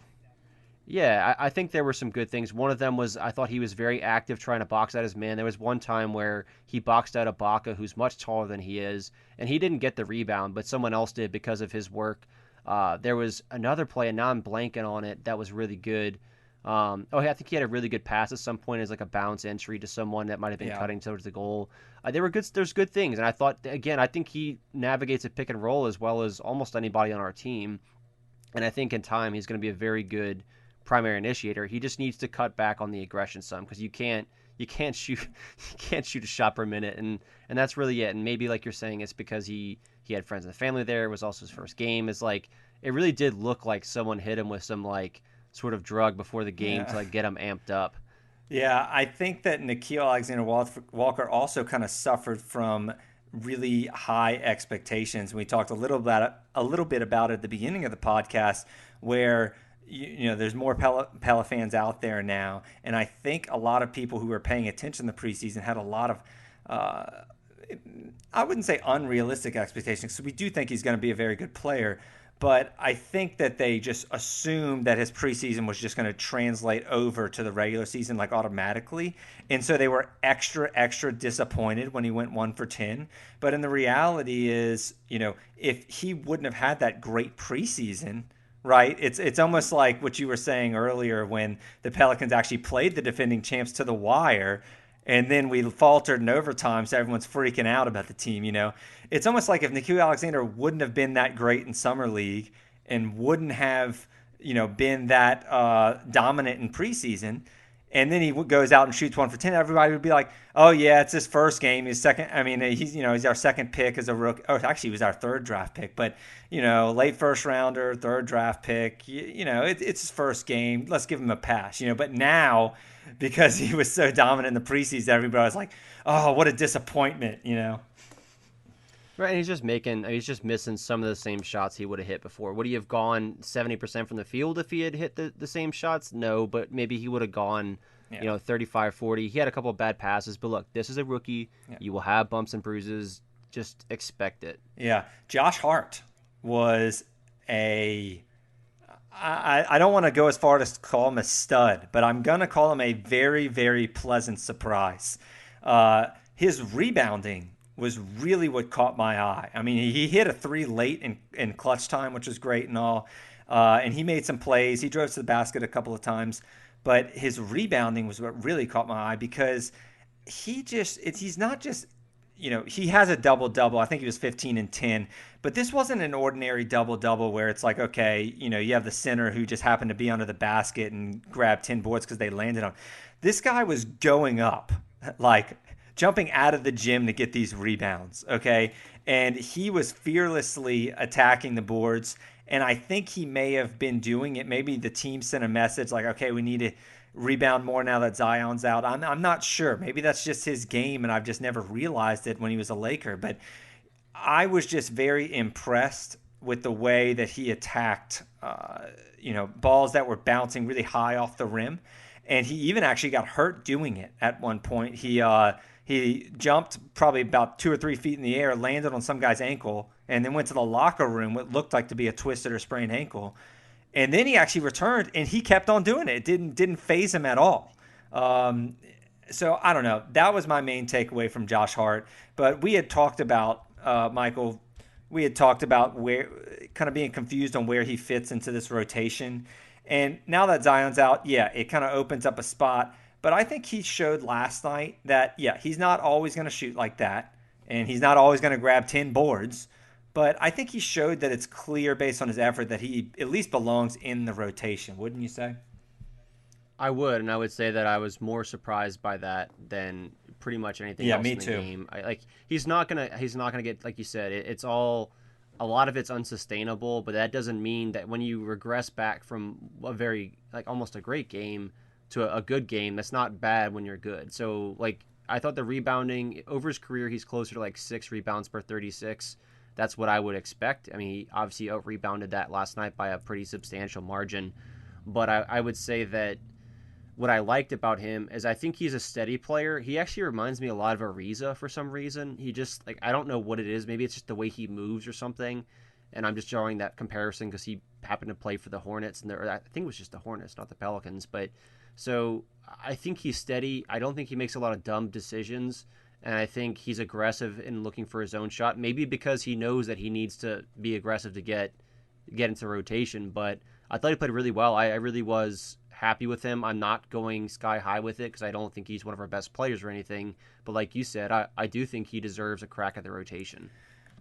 Yeah, I think there were some good things. One of them was I thought he was very active trying to box out his man. There was one time where he boxed out Ibaka, who's much taller than he is, and he didn't get the rebound, but someone else did because of his work. There was another play, and now I'm blanking on it, that was really good. I think he had a really good pass at some point as like a bounce entry to someone that might have been cutting towards the goal. There's good things, and I thought, again, I think he navigates a pick and roll as well as almost anybody on our team, and I think in time he's going to be a very good primary initiator. He just needs to cut back on the aggression some, because you can't shoot you can't shoot a shot per minute, and that's really it. And maybe, like you're saying, it's because he had friends and family there. It was also his first game. It's like it really did look like someone hit him with some like sort of drug before the game to like get him amped up. Yeah, I think that Nickeil Alexander-Walker also kind of suffered from really high expectations. We talked a little bit about it at the beginning of the podcast, where there's more Pella fans out there now, and I think a lot of people who were paying attention in the preseason had a lot of I wouldn't say unrealistic expectations, because we do think he's going to be a very good player. But I think that they just assumed that his preseason was just going to translate over to the regular season like automatically. And so they were extra disappointed when he went 1 for 10. But in the reality is, if he wouldn't have had that great preseason, right, it's almost like what you were saying earlier when the Pelicans actually played the defending champs to the wire. And then we faltered in overtime, so everyone's freaking out about the team, It's almost like if Nickeil Alexander wouldn't have been that great in Summer League and wouldn't have, been that dominant in preseason, and then he goes out and shoots 1 for 10, everybody would be like, oh, yeah, it's his first game. His second, he's our second pick as a rookie. Oh, actually, he was our third draft pick. But, late first rounder, third draft pick, it's his first game. Let's give him a pass, But now, because he was so dominant in the preseason, everybody was like, oh, what a disappointment, Right, and he's just missing some of the same shots he would have hit before. Would he have gone 70% from the field if he had hit the same shots? No, but maybe he would have gone, 35, 40. He had a couple of bad passes, but look, this is a rookie. Yeah. You will have bumps and bruises. Just expect it. Yeah, Josh Hart was I don't want to go as far as to call him a stud, but I'm going to call him a very, very pleasant surprise. His rebounding was really what caught my eye. I mean, he hit a 3 late in clutch time, which was great and all. And he made some plays. He drove to the basket a couple of times. But his rebounding was what really caught my eye, because he's not just, he has a double-double. I think he was 15 and 10. But this wasn't an ordinary double-double where it's like, okay, you have the center who just happened to be under the basket and grabbed 10 boards because they landed on. This guy was going up, like jumping out of the gym to get these rebounds, okay? And he was fearlessly attacking the boards. And I think he may have been doing it. Maybe the team sent a message like, okay, we need to rebound more now that Zion's out. I'm not sure. Maybe that's just his game, and I've just never realized it when he was a Laker. But I was just very impressed with the way that he attacked, balls that were bouncing really high off the rim. And he even actually got hurt doing it at one point. He jumped probably about 2 or 3 feet in the air, landed on some guy's ankle, and then went to the locker room, what looked like to be a twisted or sprained ankle. And then he actually returned, and he kept on doing it. It didn't faze him at all. So I don't know. That was my main takeaway from Josh Hart. But we had talked about, Michael, where kind of being confused on where he fits into this rotation. And now that Zion's out, yeah, it kind of opens up a spot. But I think he showed last night that, yeah, he's not always going to shoot like that, and he's not always going to grab 10 boards. But I think he showed that it's clear based on his effort that he at least belongs in the rotation, wouldn't you say? I would, and I would say that I was more surprised by that than pretty much anything else in the game. He's not gonna get, like you said, it's all, a lot of it's unsustainable, but that doesn't mean that when you regress back from a very, like, almost a great game to a good game, that's not bad when you're good. So, like, I thought the rebounding over his career, he's closer to like 6 rebounds per 36. That's what I would expect. I mean, he obviously out-rebounded that last night by a pretty substantial margin. But I would say that what I liked about him is I think he's a steady player. He actually reminds me a lot of Ariza for some reason. He just, like, I don't know what it is. Maybe it's just the way he moves or something. And I'm just drawing that comparison because he happened to play for the Hornets. And I think it was just the Hornets, not the Pelicans. But so I think he's steady. I don't think he makes a lot of dumb decisions. And I think he's aggressive in looking for his own shot, maybe because he knows that he needs to be aggressive to get into rotation. But I thought he played really well. I really was happy with him. I'm not going sky high with it because I don't think he's one of our best players or anything. But like you said, I do think he deserves a crack at the rotation.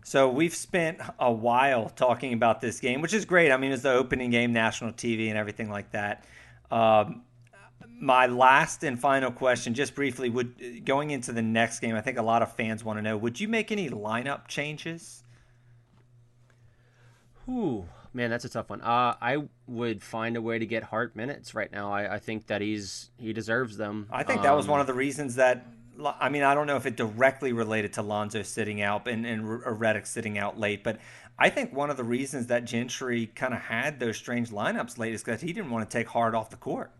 So we've spent a while talking about this game, which is great. I mean, it's the opening game, national TV and everything like that. My last and final question, just briefly, going into the next game, I think a lot of fans want to know, would you make any lineup changes? Whew, man, that's a tough one. I would find a way to get Hart minutes right now. I think that he deserves them. I think that was one of the reasons that, I mean, I don't know if it directly related to Lonzo sitting out and Redick sitting out late, but I think one of the reasons that Gentry kind of had those strange lineups late is because he didn't want to take Hart off the court.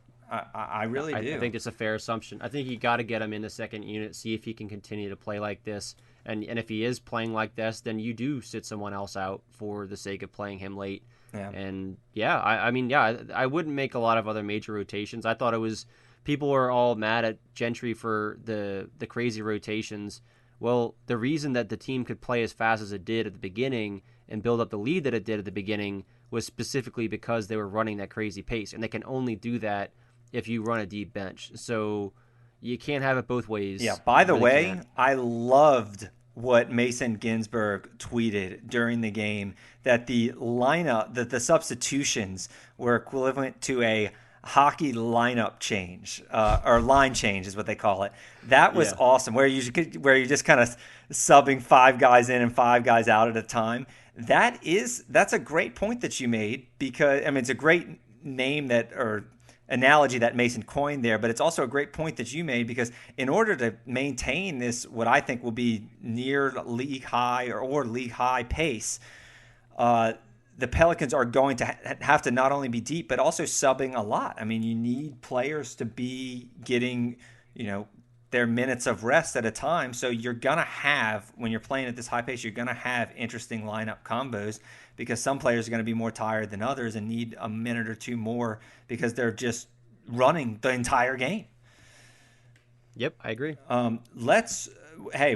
I really do. I think it's a fair assumption. I think you got to get him in the second unit, see if he can continue to play like this. And if he is playing like this, then you do sit someone else out for the sake of playing him late. Yeah. And I wouldn't make a lot of other major rotations. I thought it was people were all mad at Gentry for the crazy rotations. Well, the reason that the team could play as fast as it did at the beginning and build up the lead that it did at the beginning was specifically because they were running that crazy pace, and they can only do that if you run a deep bench. So you can't have it both ways. Yeah, by the way, I loved what Mason Ginsberg tweeted during the game, that the lineup, that the substitutions were equivalent to a hockey lineup change, or line change is what they call it. That was awesome, where you're just kind of subbing 5 guys in and 5 guys out at a time. That's a great point that you made, because I mean, it's a great name or analogy that Mason coined there, but it's also a great point that you made, because in order to maintain this, what I think will be near league high or league high pace, the Pelicans are going to have to not only be deep, but also subbing a lot. I mean, you need players to be getting, their minutes of rest at a time. So you're going to have, when you're playing at this high pace, you're going to have interesting lineup combos, because some players are going to be more tired than others and need a minute or two more because they're just running the entire game. Yep, I agree.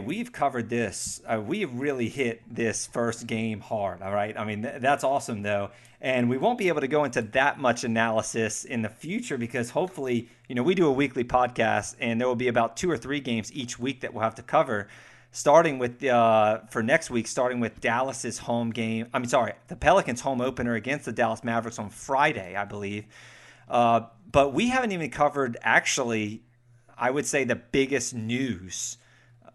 We've covered this. We've really hit this first game hard, all right? I mean, that's awesome, though. And we won't be able to go into that much analysis in the future, because hopefully, we do a weekly podcast, and there will be about 2 or 3 games each week that we'll have to cover, starting with, for next week, starting with Dallas's home game. The Pelicans' home opener against the Dallas Mavericks on Friday, I believe. But we haven't even covered, actually, I would say, the biggest news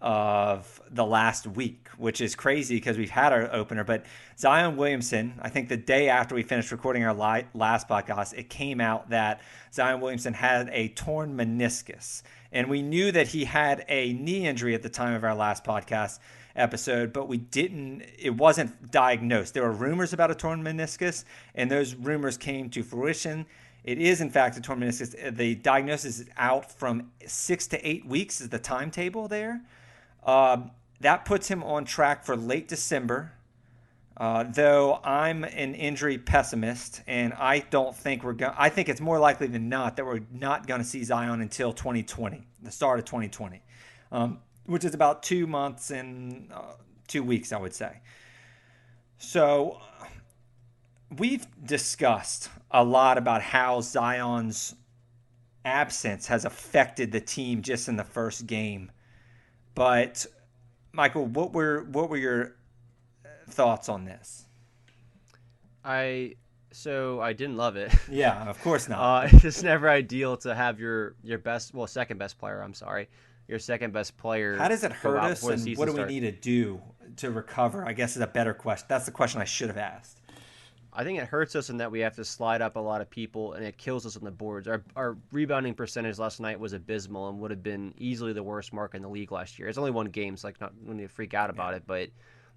of the last week, which is crazy because we've had our opener. But Zion Williamson, I think the day after we finished recording our last podcast, it came out that Zion Williamson had a torn meniscus. And we knew that he had a knee injury at the time of our last podcast episode, but it wasn't diagnosed. There were rumors about a torn meniscus, and those rumors came to fruition. It is, in fact, a torn meniscus. The diagnosis is out from 6 to 8 weeks is the timetable there. That puts him on track for late December, though I'm an injury pessimist, and I don't think I think it's more likely than not that we're not going to see Zion until 2020, the start of 2020, which is about 2 months and 2 weeks, I would say. So we've discussed a lot about how Zion's absence has affected the team just in the first game. But Michael, what were your thoughts on this? I didn't love it. Yeah, of course not. It's never ideal to have your second best player. I'm sorry, your second best player. How does it hurt us, and what do we need to do to recover? I guess is a better question. That's the question I should have asked. I think it hurts us in that we have to slide up a lot of people, and it kills us on the boards. Our rebounding percentage last night was abysmal and would have been easily the worst mark in the league last year. It's only one game, so not we need to freak out about it. But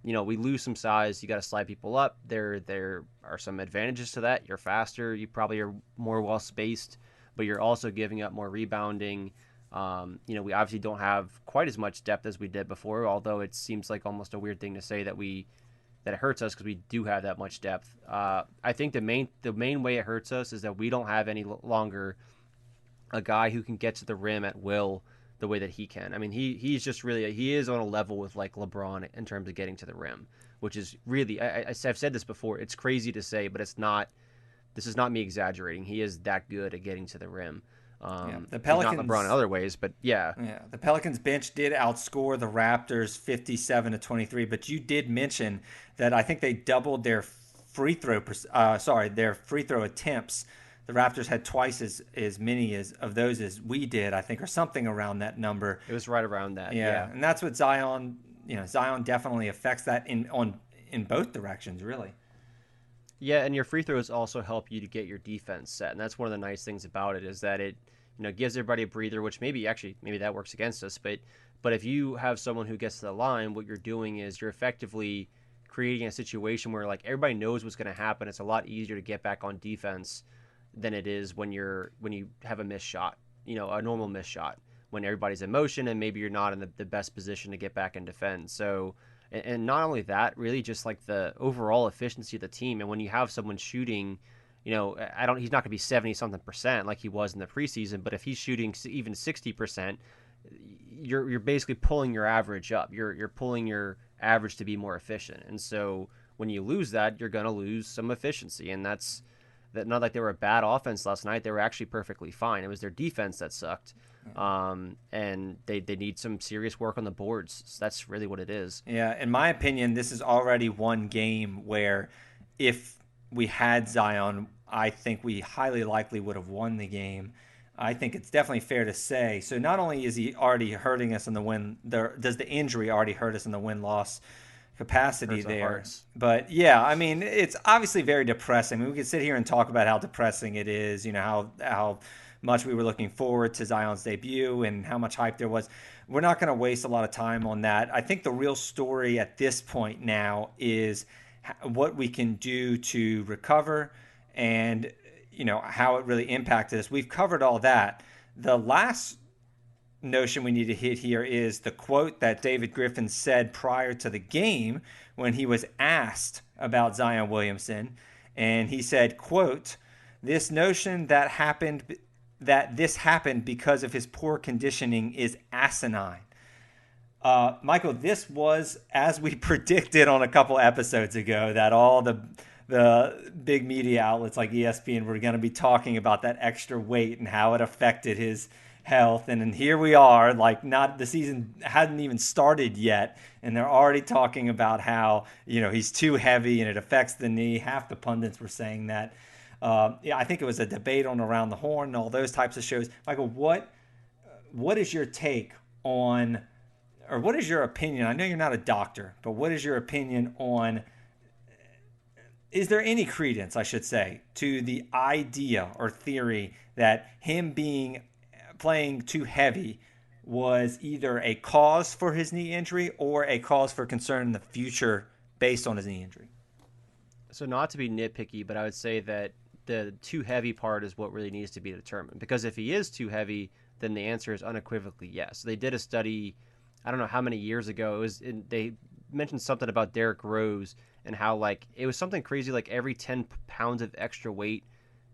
we lose some size. You got to slide people up. There are some advantages to that. You're faster. You probably are more well spaced, but you're also giving up more rebounding. We obviously don't have quite as much depth as we did before, although it seems like almost a weird thing to say that it hurts us because we do have that much depth. I think the main way it hurts us is that we don't have any longer a guy who can get to the rim at will the way that he can. I mean, he's just really he is on a level with like LeBron in terms of getting to the rim, which is really I've said this before. It's crazy to say, but it's not. This is not me exaggerating. He is that good at getting to the rim. The Pelicans, not LeBron in other ways, but yeah. The Pelicans bench did outscore the Raptors 57-23, but you did mention that I think they doubled their free throw attempts the Raptors had twice as many of those as we did, I think, or something around that number. It was right around that. Yeah. And that's what Zion, Zion definitely affects that in both directions, really. Yeah, and your free throws also help you to get your defense set, and that's one of the nice things about it is that it, gives everybody a breather, which maybe that works against us, but if you have someone who gets to the line, what you're doing is you're effectively creating a situation where like everybody knows what's going to happen. It's a lot easier to get back on defense than it is when you have a missed shot, a normal missed shot, when everybody's in motion and maybe you're not in the best position to get back and defend. So, and not only that, really just like the overall efficiency of the team. And when you have someone shooting, he's not going to be 70-something% like he was in the preseason, but if he's shooting even 60%, you're basically pulling your average up. You're pulling your average to be more efficient. And so when you lose that, you're going to lose some efficiency. And that's not like they were a bad offense last night. They were actually perfectly fine. It was their defense that sucked. And they need some serious work on the boards. So that's really what it is. Yeah, in my opinion, this is already one game where if we had Zion, I think we highly likely would have won the game. I think it's definitely fair to say. So not only is he already hurting us in the win, does the injury already hurt us in the win-loss capacity there? But yeah, I mean, it's obviously very depressing. I mean, we could sit here and talk about how depressing it is, how much we were looking forward to Zion's debut and how much hype there was. We're not going to waste a lot of time on that. I think the real story at this point now is what we can do to recover and how it really impacted us. We've covered all that. The last notion we need to hit here is the quote that David Griffin said prior to the game when he was asked about Zion Williamson. And he said, quote, "This notion that this happened because of his poor conditioning is asinine." Michael, this was, as we predicted on a couple episodes ago, that all the big media outlets like ESPN were going to be talking about that extra weight and how it affected his health. And then here we are, the season hadn't even started yet, and they're already talking about how, he's too heavy and it affects the knee. Half the pundits were saying that. I think it was a debate on Around the Horn and all those types of shows. Michael, what is your take on, or what is your opinion? I know you're not a doctor, but what is your opinion on, is there any credence, I should say, to the idea or theory that him playing too heavy was either a cause for his knee injury or a cause for concern in the future based on his knee injury? So not to be nitpicky, but I would say that the too heavy part is what really needs to be determined. Because if he is too heavy, then the answer is unequivocally yes. They did a study, I don't know how many years ago, they mentioned something about Derrick Rose and how it was something crazy, like every 10 pounds of extra weight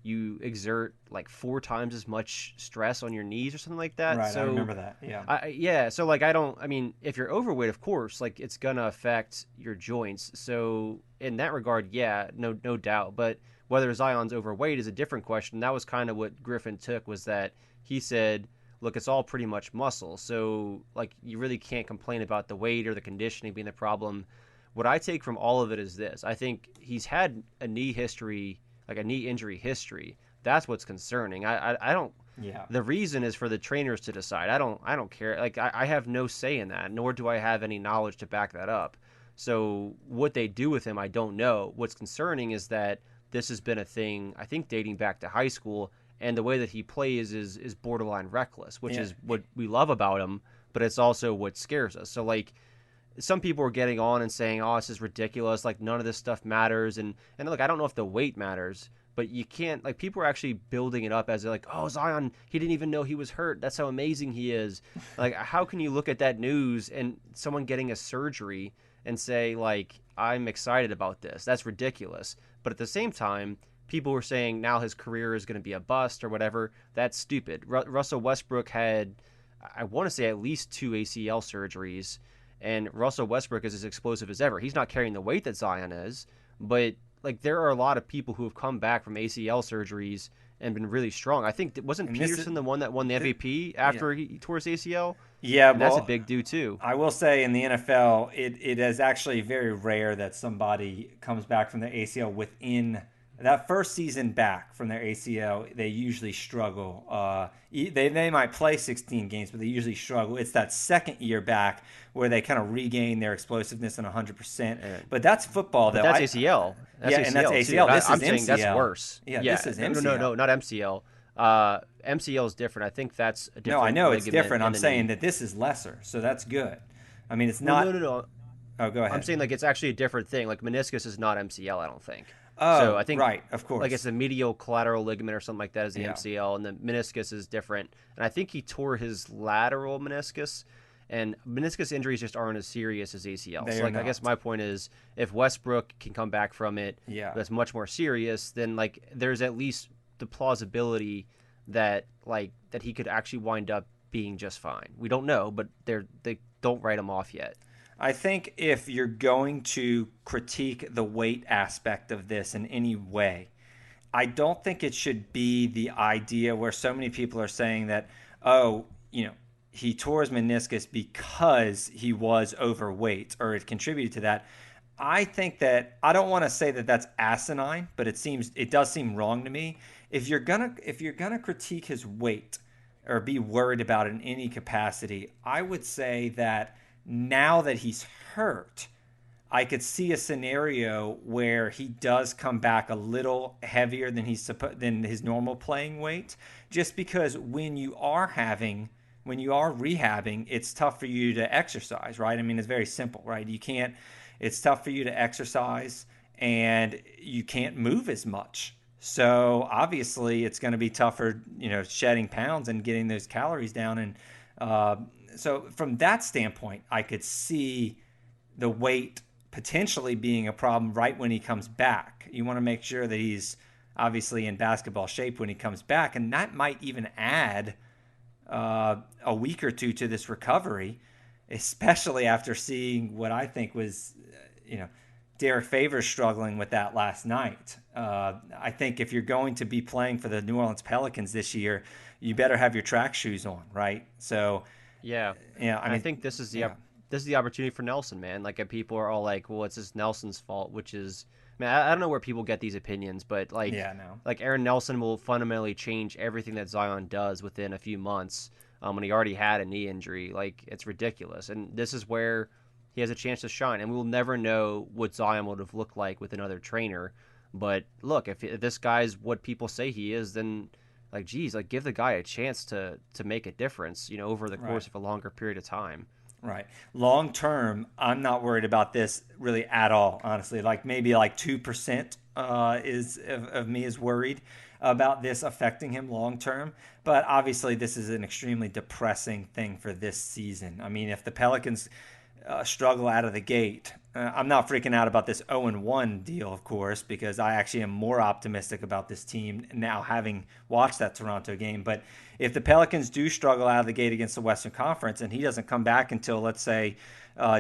you exert 4 times as much stress on your knees or something like that. Right, so, I remember that. Yeah. So if you're overweight, of course, it's gonna affect your joints. So in that regard, yeah, no doubt. But whether Zion's overweight is a different question. That was kind of what Griffin took, was that he said, look, it's all pretty much muscle. So you really can't complain about the weight or the conditioning being the problem. What I take from all of it is this: I think he's had a knee history, a knee injury history. That's what's concerning. I don't. Yeah. The reason is for the trainers to decide. I don't care. I have no say in that, nor do I have any knowledge to back that up. So what they do with him, I don't know. What's concerning is that this has been a thing, I think, dating back to high school, and the way that he plays is borderline reckless, which is what we love about him, but it's also what scares us. So some people are getting on and saying, "Oh, this is ridiculous. None of this stuff matters." And look, I don't know if the weight matters, but you can't. People are actually building it up as "Oh, Zion, he didn't even know he was hurt. That's how amazing he is." How can you look at that news and someone getting a surgery and say, "I'm excited about this"? That's ridiculous. But at the same time, people were saying now his career is going to be a bust or whatever. That's stupid. Russell Westbrook had, I want to say, at least 2 ACL surgeries. And Russell Westbrook is as explosive as ever. He's not carrying the weight that Zion is, but there are a lot of people who have come back from ACL surgeries and been really strong. I think wasn't Peterson the one that won the MVP after he tore his ACL? Yeah, and that's a big do too. I will say in the NFL, it is actually very rare that somebody comes back from the ACL within that first season back from their ACL, they usually struggle. They might play 16 games, but they usually struggle. It's that second year back where they kind of regain their explosiveness and 100%. But that's football, though. But that's ACL. That's ACL. Too. This I'm is saying MCL. that's worse. Yeah, this is MCL. No, not MCL. MCL is different. I think that's a different. No, I know it's different. I'm saying that this is lesser, so that's good. I mean, it's not. No. Oh, go ahead. I'm saying like it's actually a different thing. Like meniscus is not MCL. I don't think. Oh, so I think right, of course. Like it's the medial collateral ligament or something like that is the MCL, and the meniscus is different. And I think he tore his lateral meniscus, and meniscus injuries just aren't as serious as ACL. So like I guess my point is, if Westbrook can come back from it, that's much more serious, then like there's at least the plausibility that he could actually wind up being just fine. We don't know, but they don't write him off yet. I think if you're going to critique the weight aspect of this in any way, I don't think it should be the idea where so many people are saying that, he tore his meniscus because he was overweight or it contributed to that. I think that I don't want to say that that's asinine, but it does seem wrong to me. If you're gonna critique his weight or be worried about it in any capacity, I would say that now that he's hurt, I could see a scenario where he does come back a little heavier than than his normal playing weight, just because when you are rehabbing, it's tough for you to exercise, right? I mean, it's very simple, right? It's tough for you to exercise and you can't move as much. So obviously it's going to be tougher, shedding pounds and getting those calories down. And so from that standpoint, I could see the weight potentially being a problem right when he comes back. You want to make sure that he's obviously in basketball shape when he comes back, and that might even add a week or two to this recovery, especially after seeing what I think was, Derek Favors struggling with that last night. I think if you're going to be playing for the New Orleans Pelicans this year, you better have your track shoes on, right? So I think this is the opportunity for Nelson, man. Like people are all like, well, it's just Nelson's fault, which is, man, I don't know where people get these opinions, but like Aaron Nelson will fundamentally change everything that Zion does within a few months. When he already had a knee injury, like it's ridiculous, and this is where he has a chance to shine, and we'll never know what Zion would have looked like with another trainer. But look, if this guy's what people say he is, then give the guy a chance to make a difference, over the course of a longer period of time. Right. Long term, I'm not worried about this really at all, honestly. Like maybe 2% of me is worried about this affecting him long term. But obviously this is an extremely depressing thing for this season. I mean, if the Pelicans struggle out of the gate, I'm not freaking out about this 0-1 deal, of course, because I actually am more optimistic about this team now having watched that Toronto game. But if the Pelicans do struggle out of the gate against the Western Conference and he doesn't come back until, let's say,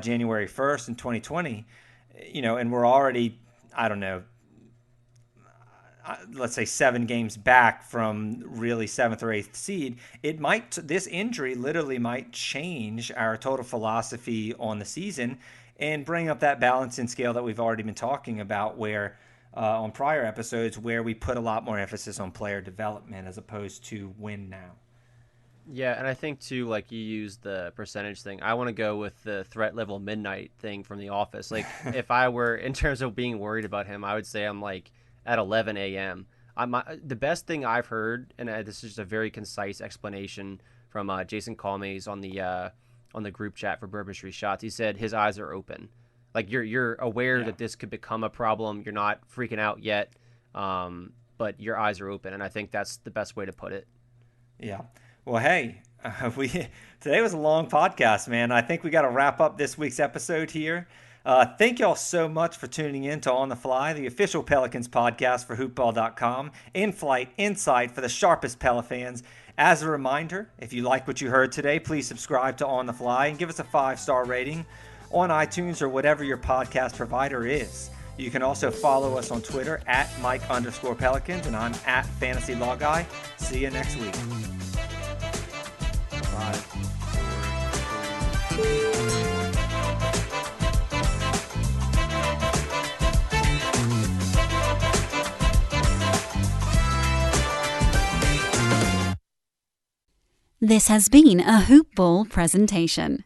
January 1st in 2020, and we're already, I don't know, let's say 7 games back from really 7th or 8th seed, this injury literally might change our total philosophy on the season and bring up that balancing scale that we've already been talking about, where on prior episodes, where we put a lot more emphasis on player development as opposed to win now. Yeah, and I think too, like you used the percentage thing. I want to go with the threat level midnight thing from The Office. Like if I were, in terms of being worried about him, I would say I'm like at 11 a.m. The best thing I've heard, and this is just a very concise explanation from Jason Calmes on the group chat for Bourbon Street Shots. He said his eyes are open. Like you're aware that this could become a problem. You're not freaking out yet, but your eyes are open, and I think that's the best way to put it. Yeah. Well, hey, today was a long podcast, man. I think we got to wrap up this week's episode here. Thank y'all so much for tuning in to On the Fly, the official Pelicans podcast for hoopball.com. In-flight insight for the sharpest Pela fans. As a reminder, if you like what you heard today, please subscribe to On the Fly and give us a 5-star rating on iTunes or whatever your podcast provider is. You can also follow us on Twitter at Mike_Pelicans, and I'm at FantasyLawGuy. See you next week. Bye. This has been a Hoop Ball presentation.